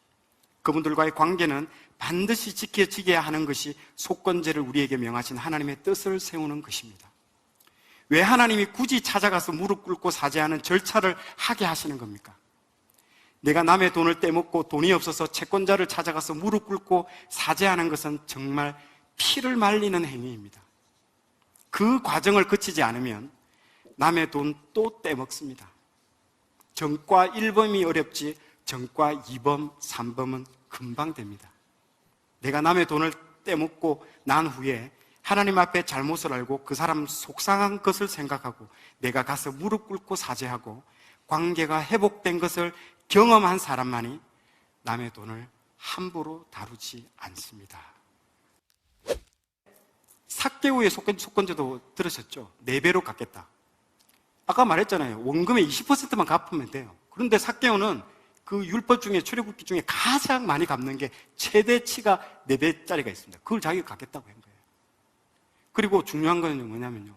Speaker 3: 그분들과의 관계는 반드시 지켜지게 하는 것이 속건제를 우리에게 명하신 하나님의 뜻을 세우는 것입니다. 왜 하나님이 굳이 찾아가서 무릎 꿇고 사죄하는 절차를 하게 하시는 겁니까? 내가 남의 돈을 떼먹고 돈이 없어서 채권자를 찾아가서 무릎 꿇고 사죄하는 것은 정말 피를 말리는 행위입니다. 그 과정을 거치지 않으면 남의 돈 또 떼먹습니다. 전과 1범이 어렵지 전과 2범, 3범은 금방 됩니다. 내가 남의 돈을 떼먹고 난 후에 하나님 앞에 잘못을 알고 그 사람 속상한 것을 생각하고 내가 가서 무릎 꿇고 사죄하고 관계가 회복된 것을 경험한 사람만이 남의 돈을 함부로 다루지 않습니다. 삭개오의 속건제도 들으셨죠? 4배로 갚겠다. 아까 말했잖아요. 원금의 20%만 갚으면 돼요. 그런데 삭개오는 그 율법 중에, 출애굽기 중에 가장 많이 갚는 게 최대치가 4배짜리가 있습니다. 그걸 자기가 갚겠다고 한 거예요. 그리고 중요한 거는 뭐냐면요,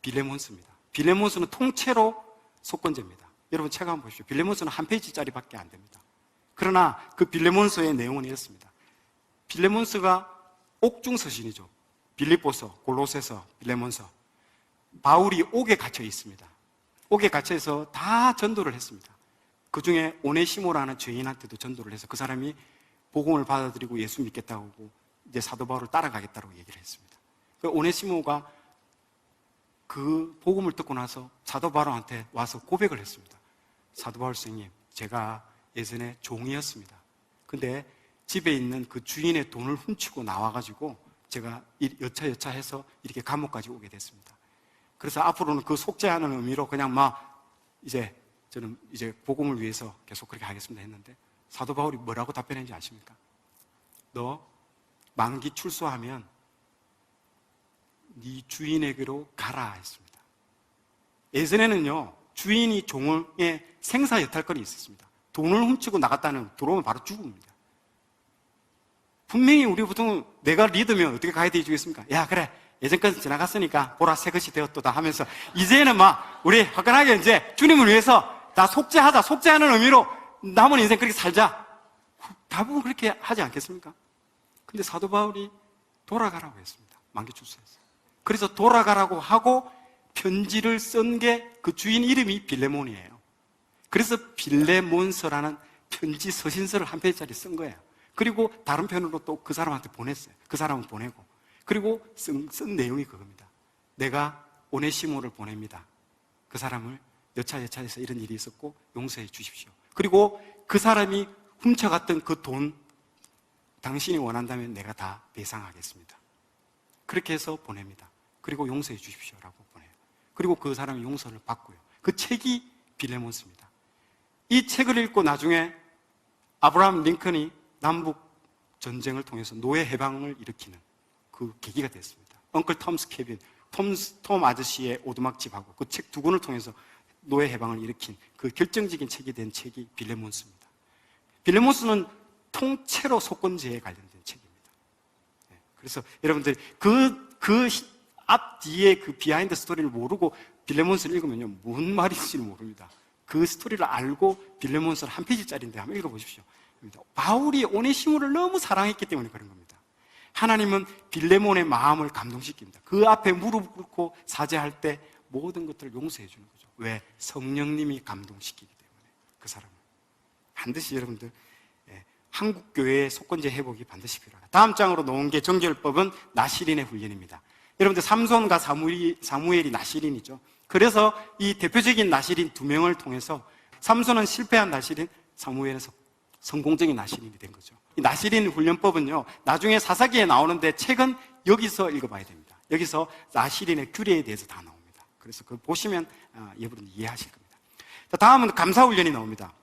Speaker 3: 빌레몬스입니다. 빌레몬스는 통째로 속건제입니다. 여러분 책 한번 보십시오. 빌레몬스는 한 페이지짜리밖에 안 됩니다. 그러나 그 빌레몬스의 내용은 이렇습니다. 빌레몬스가 옥중서신이죠. 빌립보서, 골로새서, 빌레몬서. 바울이 옥에 갇혀 있습니다. 옥에 갇혀서 다 전도를 했습니다. 그 중에 오네시모라는 죄인한테도 전도를 해서 그 사람이 복음을 받아들이고 예수 믿겠다고 하고 이제 사도 바울을 따라가겠다고 얘기를 했습니다. 그 오네시모가 그 복음을 듣고 나서 사도 바울한테 와서 고백을 했습니다. 사도 바울 선생님, 제가 예전에 종이었습니다. 근데 집에 있는 그 주인의 돈을 훔치고 나와가지고 제가 여차여차해서 이렇게 감옥까지 오게 됐습니다. 그래서 앞으로는 그 속죄하는 의미로 그냥 저는 이제 복음을 위해서 계속 그렇게 하겠습니다 했는데, 사도 바울이 뭐라고 답변했는지 아십니까? 너 만기 출소하면 네 주인에게로 가라 했습니다. 예전에는요, 주인이 종의 생사 여탈권이 있었습니다. 돈을 훔치고 나갔다는, 들어오면 바로 죽습니다. 분명히 우리 보통 내가 리더면 어떻게 가야 되겠습니까? 야, 그래, 예전 건 지나갔으니까 보라 새 것이 되었도다 하면서 이제는 막 우리 화끈하게 이제 주님을 위해서 다 속죄하자, 속죄하는 의미로 남은 인생 그렇게 살자. 대부분 그렇게 하지 않겠습니까? 근데 사도 바울이 돌아가라고 했습니다. 만기 출소해서. 그래서 돌아가라고 하고 편지를 쓴 게 그 주인 이름이 빌레몬이에요. 그래서 빌레몬서라는 편지 서신서를 한 페이지짜리 쓴 거예요. 그리고 다른 편으로 또 그 사람한테 보냈어요. 그 사람은 보내고. 그리고 쓴 내용이 그겁니다. 내가 오네시모를 보냅니다. 그 사람을 여차여차해서 이런 일이 있었고 용서해 주십시오. 그리고 그 사람이 훔쳐갔던 그 돈 당신이 원한다면 내가 다 배상하겠습니다. 그렇게 해서 보냅니다. 그리고 용서해 주십시오라고 보내요. 그리고 그 사람이 용서를 받고요. 그 책이 빌레몬스입니다. 이 책을 읽고 나중에 아브라함 링컨이 남북 전쟁을 통해서 노예 해방을 일으키는 그 계기가 됐습니다. 엉클 톰스 케빈, 톰 아저씨의 오두막집하고 그 책 두 권을 통해서 노예 해방을 일으킨 그 결정적인 책이 된 책이 빌레몬스입니다. 빌레몬스는 통째로 속건제에 관련된 책입니다. 그래서 여러분들이 앞 뒤에 그 비하인드 스토리를 모르고 빌레몬스를 읽으면요, 뭔 말인지 모릅니다. 그 스토리를 알고 빌레몬스는 한 페이지짜리인데 한번 읽어보십시오. 바울이 오네시모를 너무 사랑했기 때문에 그런 겁니다. 하나님은 빌레몬의 마음을 감동시킵니다. 그 앞에 무릎 꿇고 사죄할 때 모든 것들을 용서해 주는 거죠. 왜? 성령님이 감동시키기 때문에 그 사람을. 반드시 여러분들 한국 교회의 속건제 회복이 반드시 필요하다. 다음 장으로 놓은 게 정결법은 나시린의 훈련입니다. 여러분들 삼손과 사무엘이 나시린이죠. 그래서 이 대표적인 나시린 2명을 통해서 삼손은 실패한 나시린, 사무엘은 성공적인 나시린이 된 거죠. 이 나시린 훈련법은요, 나중에 사사기에 나오는데 책은 여기서 읽어봐야 됩니다. 여기서 나시린의 규례에 대해서 다 나옵니다. 그래서 그걸 보시면 여러분 이해하실 겁니다. 자, 다음은 감사훈련이 나옵니다.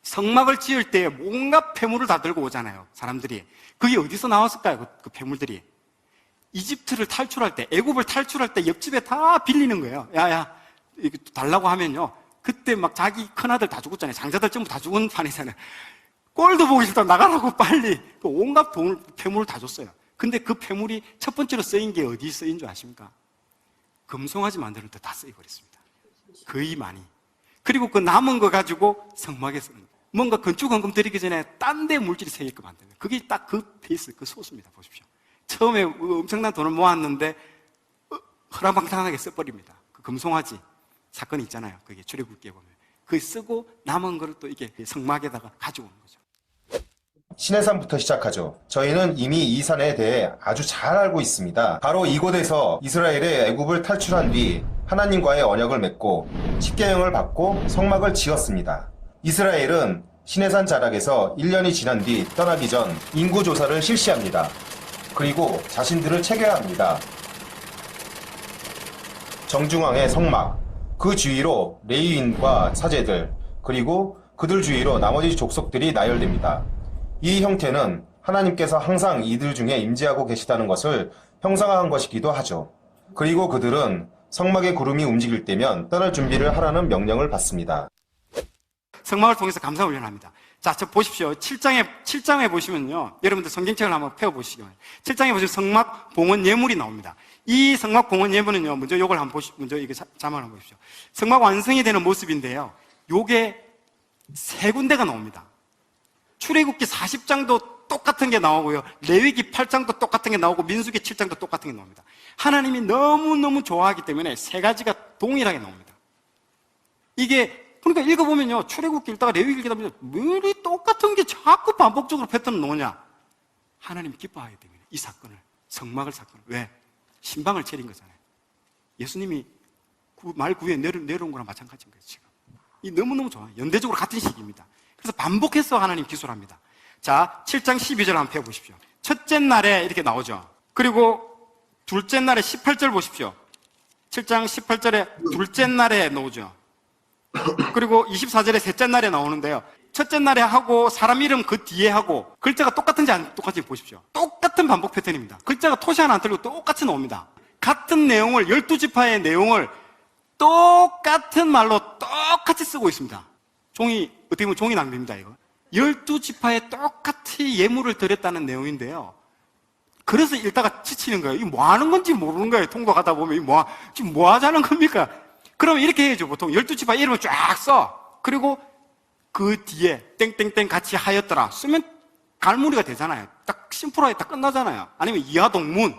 Speaker 3: 성막을 지을 때 온갖 폐물을 다 들고 오잖아요, 사람들이. 그게 어디서 나왔을까요, 그 폐물들이? 이집트를 탈출할 때, 애굽을 탈출할 때 옆집에 다 빌리는 거예요. 야야, 이거 달라고 하면요, 그때 막 자기 큰아들 다 죽었잖아요. 장자들 전부 다 죽은 판이잖아요. 꼴도 보기 싫다, 나가라고 빨리. 그 온갖 폐물을 다 줬어요. 근데 그 폐물이 첫 번째로 쓰인 게 어디 쓰인 줄 아십니까? 금송아지 만드는 데 다 쓰여버렸습니다. 거의 많이. 그리고 그 남은 거 가지고 성막에 쓰는 거예요. 뭔가 건축원금 들이기 전에 딴 데 물질이 새게끔 만드는 거예요. 그게 딱 그 베이스, 그 소스입니다. 보십시오. 처음에 엄청난 돈을 모았는데 허랑방탕하게 써버립니다. 그 금송아지 사건이 있잖아요. 그게 출애굽기에 보면. 그 쓰고 남은 거를 또 이게 성막에다가 가져오는 거죠.
Speaker 4: 시내산부터 시작하죠. 저희는 이미 이 산에 대해 아주 잘 알고 있습니다. 바로 이곳에서 이스라엘의 애굽을 탈출한 뒤 하나님과의 언약을 맺고 십계명을 받고 성막을 지었습니다. 이스라엘은 시내산 자락에서 1년이 지난 뒤 떠나기 전 인구조사를 실시합니다. 그리고 자신들을 체결합니다. 정중앙의 성막, 그 주위로 레위인과 사제들, 그리고 그들 주위로 나머지 족속들이 나열됩니다. 이 형태는 하나님께서 항상 이들 중에 임재하고 계시다는 것을 형상화한 것이기도 하죠. 그리고 그들은 성막의 구름이 움직일 때면 떠날 준비를 하라는 명령을 받습니다.
Speaker 3: 성막을 통해서 감사 훈련합니다. 자, 저 보십시오. 7장에 보시면요. 여러분들 성경책을 한번 펴보시기 바랍니다. 7장에 보시면 성막 봉헌 예물이 나옵니다. 이 성막 봉헌 예물은요. 먼저 이걸 한번 먼저 이게 자막을 한번 보십시오. 성막 완성이 되는 모습인데요. 요게 세 군데가 나옵니다. 출애굽기 40장도 똑같은 게 나오고요. 레위기 8장도 똑같은 게 나오고 민수기 7장도 똑같은 게 나옵니다. 하나님이 너무너무 좋아하기 때문에 세 가지가 동일하게 나옵니다. 이게 그러니까 읽어보면요. 출애굽기 읽다가 레위기 읽다 보면 왜 똑같은 게 자꾸 반복적으로 패턴을 놓냐. 하나님 기뻐하기 때문에 이 사건을, 성막을 사건을. 왜? 신방을 차린 거잖아요. 예수님이 말 구에 내려온 거랑 마찬가지인 거예요. 지금 이 너무너무 좋아요. 연대적으로 같은 시기입니다. 그래서 반복해서 하나님 기술을 합니다. 자, 7장 12절 한번 펴보십시오. 첫째 날에 이렇게 나오죠. 그리고 둘째 날에 18절 보십시오. 7장 18절에 둘째 날에 나오죠. 그리고 24절에 셋째 날에 나오는데요. 첫째 날에 하고 사람 이름 그 뒤에 하고 글자가 똑같은지 안 똑같은지 보십시오. 똑같은 반복 패턴입니다. 글자가 토시 하나 안 틀리고 똑같이 나옵니다. 같은 내용을 12지파의 내용을 똑같은 말로 똑같이 쓰고 있습니다. 종이 어떻게 보면 종이 낭비입니다. 이거 12지파에 똑같이 예물을 드렸다는 내용인데요. 그래서 읽다가 지치는 거예요. 이게 뭐 하는 건지 모르는 거예요. 통독하다 보면 지금 뭐 하자는 겁니까? 그러면 이렇게 해야죠. 보통 12지파 이름을 쫙 써. 그리고 그 뒤에 땡땡땡 같이 하였더라 쓰면 갈무리가 되잖아요. 딱 심플하게 딱 끝나잖아요. 아니면 이하동문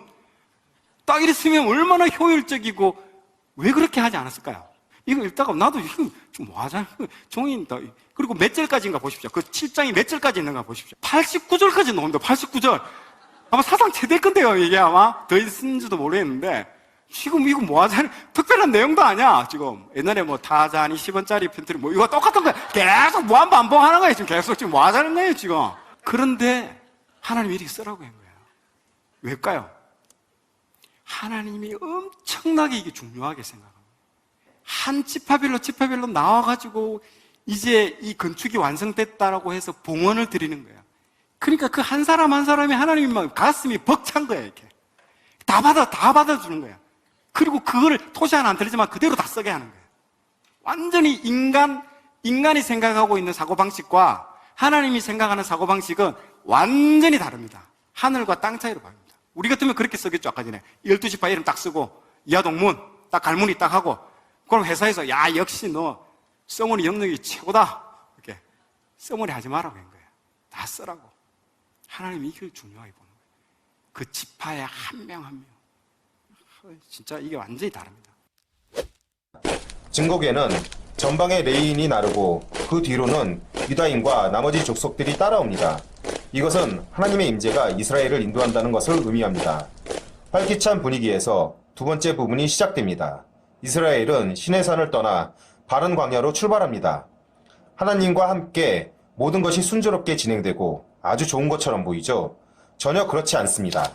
Speaker 3: 딱 이렇게 쓰면 얼마나 효율적이고 왜 그렇게 하지 않았을까요? 이거 읽다가 나도 이거 좀 뭐 하자는 종이 그리고 몇 절까지인가 보십시오. 그 7장이 몇 절까지 있는가 보십시오. 89절까지 나옵니다. 89절. 아마 사상 최대 건데요. 이게 아마 더 있는지도 모르겠는데 지금 이거 뭐 하자는 특별한 내용도 아니야. 지금 옛날에 뭐 타자니 10원짜리 펜트리 뭐 이거 똑같은 거야. 계속 무한 반복하는 거예요. 지금 계속 지금 뭐 하자는 거예요. 지금. 그런데 하나님이 이렇게 쓰라고 한 거예요. 왜일까요? 하나님이 엄청나게 이게 중요하게 생각합니다. 한 지파별로 나와가지고 이제 이 건축이 완성됐다라고 해서 봉헌을 드리는 거예요. 그러니까 그 한 사람 한 사람이 하나님이 막 가슴이 벅찬 거예요. 이렇게 다 받아주는 거예요. 그리고 그거를 토시 하나 안 틀리지만 그대로 다 쓰게 하는 거예요. 완전히 인간이 생각하고 있는 사고방식과 하나님이 생각하는 사고방식은 완전히 다릅니다. 하늘과 땅 차이로 보입니다. 우리 같으면 그렇게 쓰겠죠. 아까 전에 12지파 이름 딱 쓰고 이하동문 딱 갈무리 딱 하고 그럼 회사에서 야 역시 너 써머니 영역이 최고다 이렇게 써머니 하지 말라고 한 거예요. 다 쓰라고. 하나님이 이걸 중요하게 보는 거예요. 그 지파의 한 명 한 명. 진짜 이게 완전히 다릅니다.
Speaker 4: 증거궤는 전방에 레위인이 나르고 그 뒤로는 유다인과 나머지 족속들이 따라옵니다. 이것은 하나님의 임재가 이스라엘을 인도한다는 것을 의미합니다. 활기찬 분위기에서 두 번째 부분이 시작됩니다. 이스라엘은 시내산을 떠나 바른 광야로 출발합니다. 하나님과 함께 모든 것이 순조롭게 진행되고 아주 좋은 것처럼 보이죠? 전혀 그렇지 않습니다.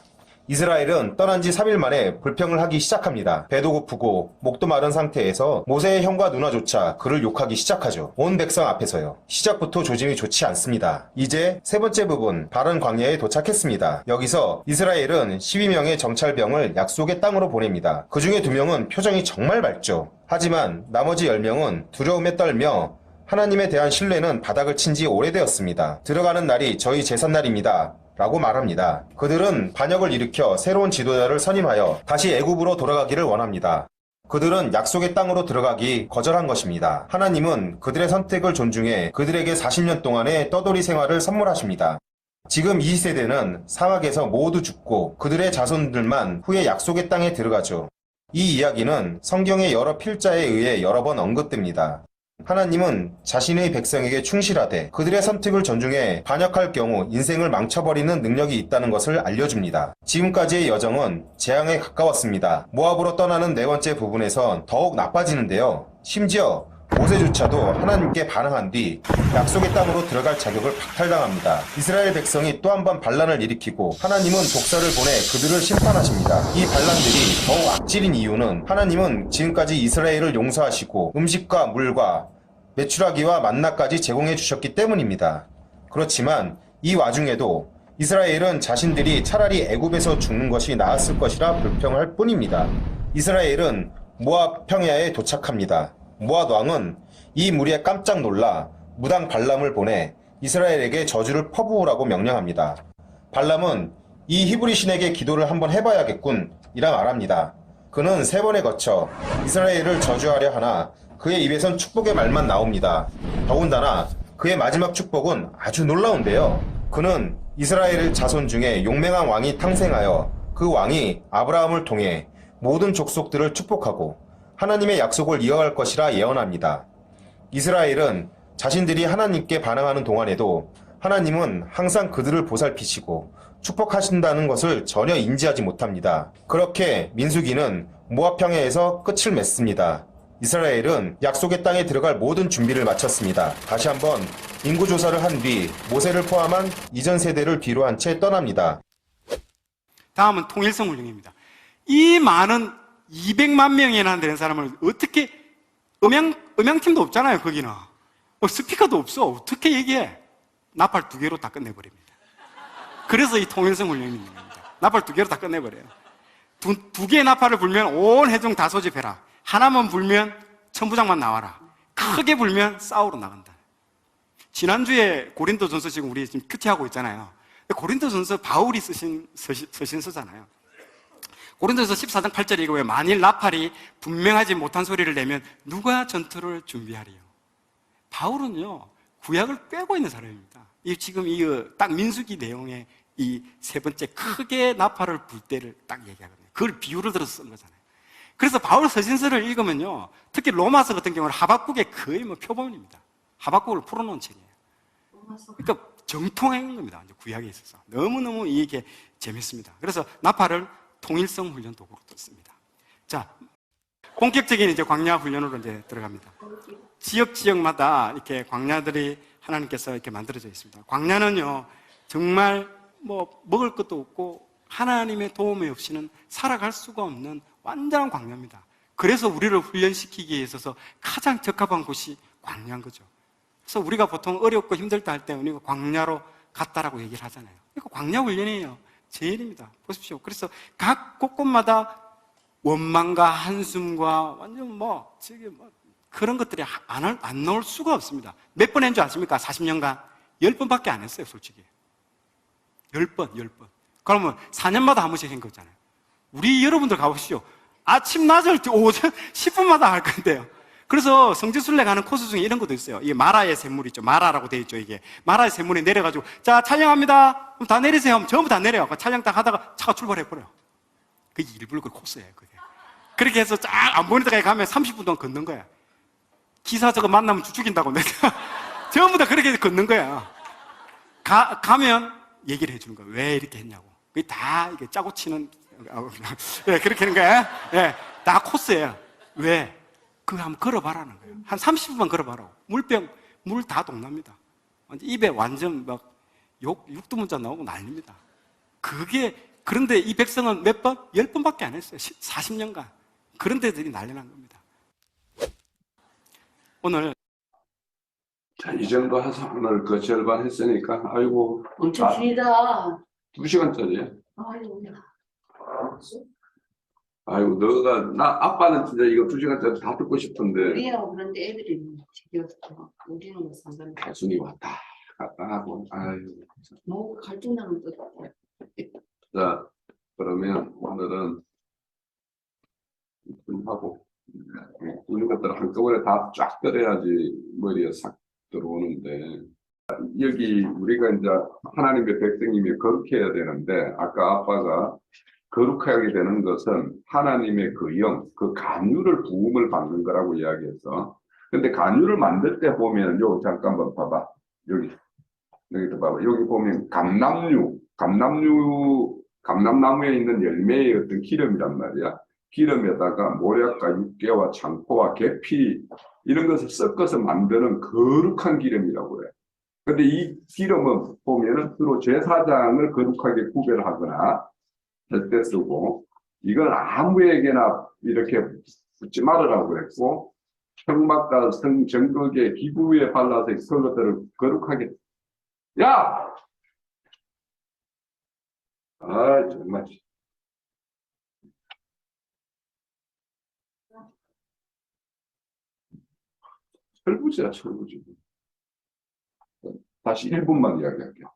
Speaker 4: 이스라엘은 떠난 지 3일 만에 불평을 하기 시작합니다. 배도 고프고 목도 마른 상태에서 모세의 형과 누나조차 그를 욕하기 시작하죠. 온 백성 앞에서요. 시작부터 조짐이 좋지 않습니다. 이제 세 번째 부분, 바른 광야에 도착했습니다. 여기서 이스라엘은 12명의 정찰병을 약속의 땅으로 보냅니다. 그 중에 2명은 표정이 정말 맑죠. 하지만 나머지 10명은 두려움에 떨며 하나님에 대한 신뢰는 바닥을 친 지 오래되었습니다. 들어가는 날이 저희 제삿날입니다. 라고 말합니다. 그들은 반역을 일으켜 새로운 지도자를 선임하여 다시 애굽으로 돌아가기를 원합니다. 그들은 약속의 땅으로 들어가기 거절한 것입니다. 하나님은 그들의 선택을 존중해 그들에게 40년 동안의 떠돌이 생활을 선물하십니다. 지금 이 세대는 사막에서 모두 죽고 그들의 자손들만 후에 약속의 땅에 들어가죠. 이 이야기는 성경의 여러 필자에 의해 여러 번 언급됩니다. 하나님은 자신의 백성에게 충실하되 그들의 선택을 존중해 반역할 경우 인생을 망쳐버리는 능력이 있다는 것을 알려줍니다. 지금까지의 여정은 재앙에 가까웠습니다. 모압으로 떠나는 네 번째 부분에선 더욱 나빠지는데요. 심지어 모세조차도 하나님께 반항한 뒤 약속의 땅으로 들어갈 자격을 박탈당합니다. 이스라엘 백성이 또 한 번 반란을 일으키고 하나님은 독사를 보내 그들을 심판하십니다. 이 반란들이 더욱 악질인 이유는 하나님은 지금까지 이스라엘을 용서하시고 음식과 물과 메추라기와 만나까지 제공해 주셨기 때문입니다. 그렇지만 이 와중에도 이스라엘은 자신들이 차라리 애굽에서 죽는 것이 나았을 것이라 불평할 뿐입니다. 이스라엘은 모압 평야에 도착합니다. 모압 왕은 이 무리에 깜짝 놀라 무당 발람을 보내 이스라엘에게 저주를 퍼부으라고 명령합니다. 발람은 이 히브리 신에게 기도를 한번 해봐야겠군 이라 말합니다. 그는 3번에 거쳐 이스라엘을 저주하려 하나 그의 입에선 축복의 말만 나옵니다. 더군다나 그의 마지막 축복은 아주 놀라운데요. 그는 이스라엘 자손 중에 용맹한 왕이 탄생하여 그 왕이 아브라함을 통해 모든 족속들을 축복하고 하나님의 약속을 이어갈 것이라 예언합니다. 이스라엘은 자신들이 하나님께 반항하는 동안에도 하나님은 항상 그들을 보살피시고 축복하신다는 것을 전혀 인지하지 못합니다. 그렇게 민수기는 모압 평야에서 끝을 맺습니다. 이스라엘은 약속의 땅에 들어갈 모든 준비를 마쳤습니다. 다시 한번 인구조사를 한 뒤 모세를 포함한 이전 세대를 뒤로 한 채 떠납니다.
Speaker 3: 다음은 통일성 훈련입니다. 이 많은 200만 명이나 되는 사람을 어떻게 음향팀도 없잖아요. 거기는 스피커도 없어. 어떻게 얘기해? 나팔 2개로 다 끝내버립니다. 그래서 이 통일성 훈련이 있는 겁니다. 나팔 2개로 다 끝내버려요. 두 개의 나팔을 불면 온 회중 다 소집해라. 하나만 불면 천부장만 나와라. 크게 불면 싸우러 나간다. 지난주에 고린도전서 지금 우리 지금 큐티하고 있잖아요. 고린도전서 바울이 쓰신 서신서잖아요. 고린도전서 14장 8절에 이거 왜 만일 나팔이 분명하지 못한 소리를 내면 누가 전투를 준비하리요? 바울은요 구약을 꿰고 있는 사람입니다. 지금 이 딱 민수기 내용의 이 3번째 크게 나팔을 불 때를 딱 얘기하거든요. 그걸 비유를 들어서 쓴 거잖아요. 그래서 바울 서신서를 읽으면요 특히 로마서 같은 경우는 하박국의 거의 표본입니다. 하박국을 풀어놓은 책이에요. 그러니까 정통한 겁니다. 구약에 있어서 너무너무 이게 재밌습니다. 그래서 나팔을 통일성 훈련 도구로 떴습니다. 자, 본격적인 이제 광야 훈련으로 이제 들어갑니다. 지역마다 이렇게 광야들이 하나님께서 이렇게 만들어져 있습니다. 광야는요, 정말 먹을 것도 없고 하나님의 도움이 없이는 살아갈 수가 없는 완전한 광야입니다. 그래서 우리를 훈련시키기에 있어서 가장 적합한 곳이 광야인 거죠. 그래서 우리가 보통 어렵고 힘들다 할 때 우리가 광야로 갔다라고 얘기를 하잖아요. 그러니까 광야 훈련이에요. 제일입니다. 보십시오. 그래서 각 곳곳마다 원망과 한숨과 완전 그런 것들이 안 나올 수가 없습니다. 몇 번 한 줄 아십니까? 40년간 10번밖에 안 했어요, 솔직히. 10번. 그러면 4년마다 한 번씩 한 거잖아요. 우리 여러분들 가보시죠. 아침, 낮을, 오전 10분마다 할 건데요. 그래서 성지순례 가는 코스 중에 이런 것도 있어요. 이게 마라의 샘물 있죠. 마라라고 되어 있죠. 이게 마라의 샘물이 내려가지고 자 촬영합니다. 그럼 다 내리세요. 하면 전부 다 내려요. 촬영 딱 하다가 차가 출발해버려요. 그게 일부러 그 코스예요. 그게. 그렇게 해서 쫙 안 보이는 데까지 가면 30분 동안 걷는 거야. 기사 저거 만나면 죽인다고 내가 전부 다 그렇게 걷는 거야. 가면 얘기를 해주는 거야. 왜 이렇게 했냐고. 그게 다 이게 짜고 치는 예, 그렇게 하는 거야. 예, 다 코스예요. 왜? 그거 한번 걸어봐라는 거예요. 한 30분만 걸어봐라. 물 다 동납니다. 입에 완전 육두문자 나오고 난립니다. 그런데 이 백성은 몇 번? 10번밖에 안 했어요. 40년간. 그런 데들이 난리 난 겁니다. 오늘.
Speaker 1: 자, 이 정도 해서 오늘 그 절반 했으니까, 아이고.
Speaker 6: 엄청 길다.
Speaker 1: 2시간짜리야.
Speaker 6: 아이고.
Speaker 1: 아이고, 아빠는 진짜 이거 2시간짜리 다 듣고 싶은데.
Speaker 6: 우리하고 그런데 애들이 지겨워서 우리는 뭐 상관없어.
Speaker 1: 가순이 왔다 갔다 하고, 아이고.
Speaker 6: 뭐 갈등나는 것 같아.
Speaker 1: 자, 그러면 오늘은 좀 하고, 이런 것들을 한꺼번에 다 쫙 들어야지 머리에 싹 들어오는데, 여기 우리가 이제 하나님의 백성님이 거룩해야 되는데, 아까 아빠가 거룩하게 되는 것은 하나님의 그 영, 그 간유를 부음을 받는 거라고 이야기해서. 근데 간유를 만들 때 보면, 잠깐만 봐봐. 여기도 봐봐. 여기 보면 감람나무에 있는 열매의 어떤 기름이란 말이야. 기름에다가 모략과 육개와 창포와 계피 이런 것을 섞어서 만드는 거룩한 기름이라고 그래. 근데 이 기름은 보면은 주로 제사장을 거룩하게 구별하거나 할 때 쓰고, 이건 아무에게나 이렇게 붓지 말으라고 그랬고, 성막과 정극의 기부에 발라서 그것들을 거룩하게. 야! 아, 정말. 철부지야, 철부지. 다시 1분만 이야기할게요.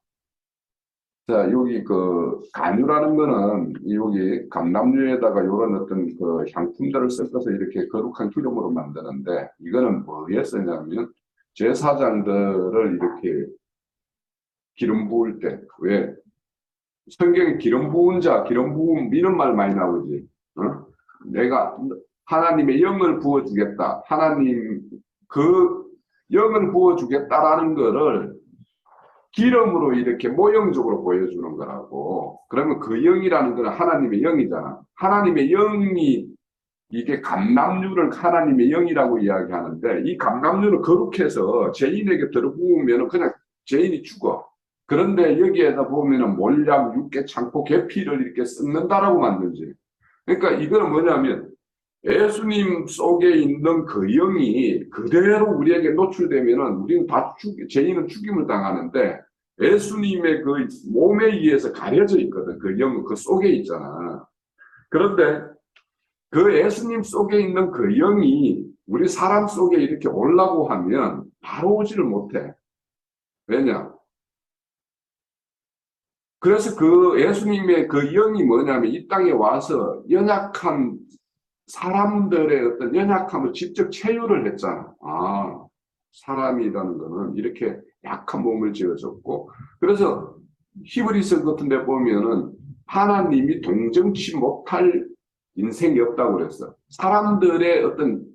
Speaker 1: 자, 여기 그 간유라는 거는 여기 감람류에다가 이런 어떤 그 향품들을 섞어서 이렇게 거룩한 기름으로 만드는데 이거는 뭐에 쓰냐면 제사장들을 이렇게 기름 부을 때 왜 성경에 기름 부은 자, 기름 부음 이런 말 많이 나오지. 어? 내가 하나님의 영을 부어주겠다. 하나님 그 영을 부어주겠다라는 거를 기름으로 이렇게 모형적으로 보여주는 거라고. 그러면 그 영이라는 거는 하나님의 영이잖아. 하나님의 영이 이게 감람류를 하나님의 영이라고 이야기하는데 이 감람류는 거룩해서 죄인에게 들어부으면 그냥 죄인이 죽어. 그런데 여기에다 보면은 몰약, 육개, 창포, 계피를 이렇게 섞는다라고 만든지. 그러니까 이거는 뭐냐면 예수님 속에 있는 그 영이 그대로 우리에게 노출되면은 우리는 다 죄인은 죽임을 당하는데 예수님의 그 몸에 의해서 가려져 있거든. 그 영은 그 속에 있잖아. 그런데 그 예수님 속에 있는 그 영이 우리 사람 속에 이렇게 오려고 하면 바로 오지를 못해. 왜냐? 그래서 그 예수님의 그 영이 뭐냐면 이 땅에 와서 연약한 사람들의 어떤 연약함을 직접 체유를 했잖아. 아, 사람이라는 거는 이렇게 약한 몸을 지어줬고, 그래서 히브리서 같은 데 보면은 하나님이 동정치 못할 인생이 없다고 그랬어. 사람들의 어떤,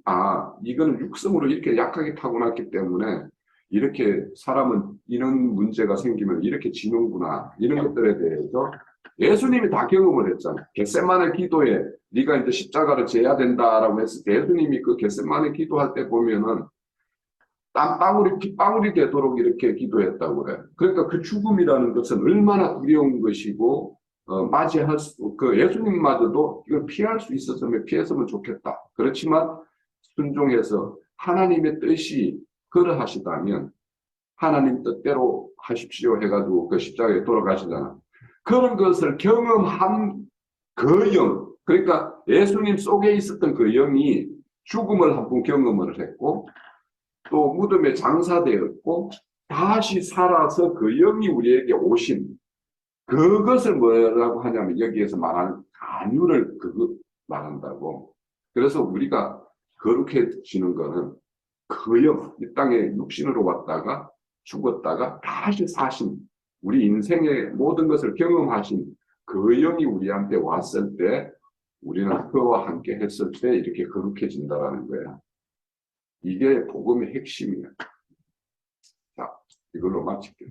Speaker 1: 이거는 육성으로 이렇게 약하게 타고났기 때문에 이렇게 사람은 이런 문제가 생기면 이렇게 지는구나. 이런 것들에 대해서 예수님이 다 경험을 했잖아. 겟세마네 기도에 네가 이제 십자가를 져야 된다라고 했을 때 예수님이 그 겟세마네 기도할 때 보면은 땀방울이 핏방울이 되도록 이렇게 기도했다고 그래. 그러니까 그 죽음이라는 것은 얼마나 두려운 것이고 맞이할 수, 그 예수님마저도 이걸 피할 수 있었으면 피했으면 좋겠다. 그렇지만 순종해서 하나님의 뜻이 그러하시다면 하나님 뜻대로 하십시오 해가지고 그 십자가에 돌아가시잖아. 그런 것을 경험한 그 영, 그러니까 예수님 속에 있었던 그 영이 죽음을 한 번 경험을 했고 또 무덤에 장사되었고 다시 살아서 그 영이 우리에게 오신 그것을 뭐라고 하냐면 여기에서 말하는 간유를 그거 말한다고. 그래서 우리가 거룩해지는 거는 그 영, 이 땅에 육신으로 왔다가 죽었다가 다시 사신 우리 인생의 모든 것을 경험하신 그 영이 우리한테 왔을 때 우리는 그와 함께 했을 때 이렇게 거룩해진다라는 거야. 이게 복음의 핵심이야. 자, 이걸로 마칠게요.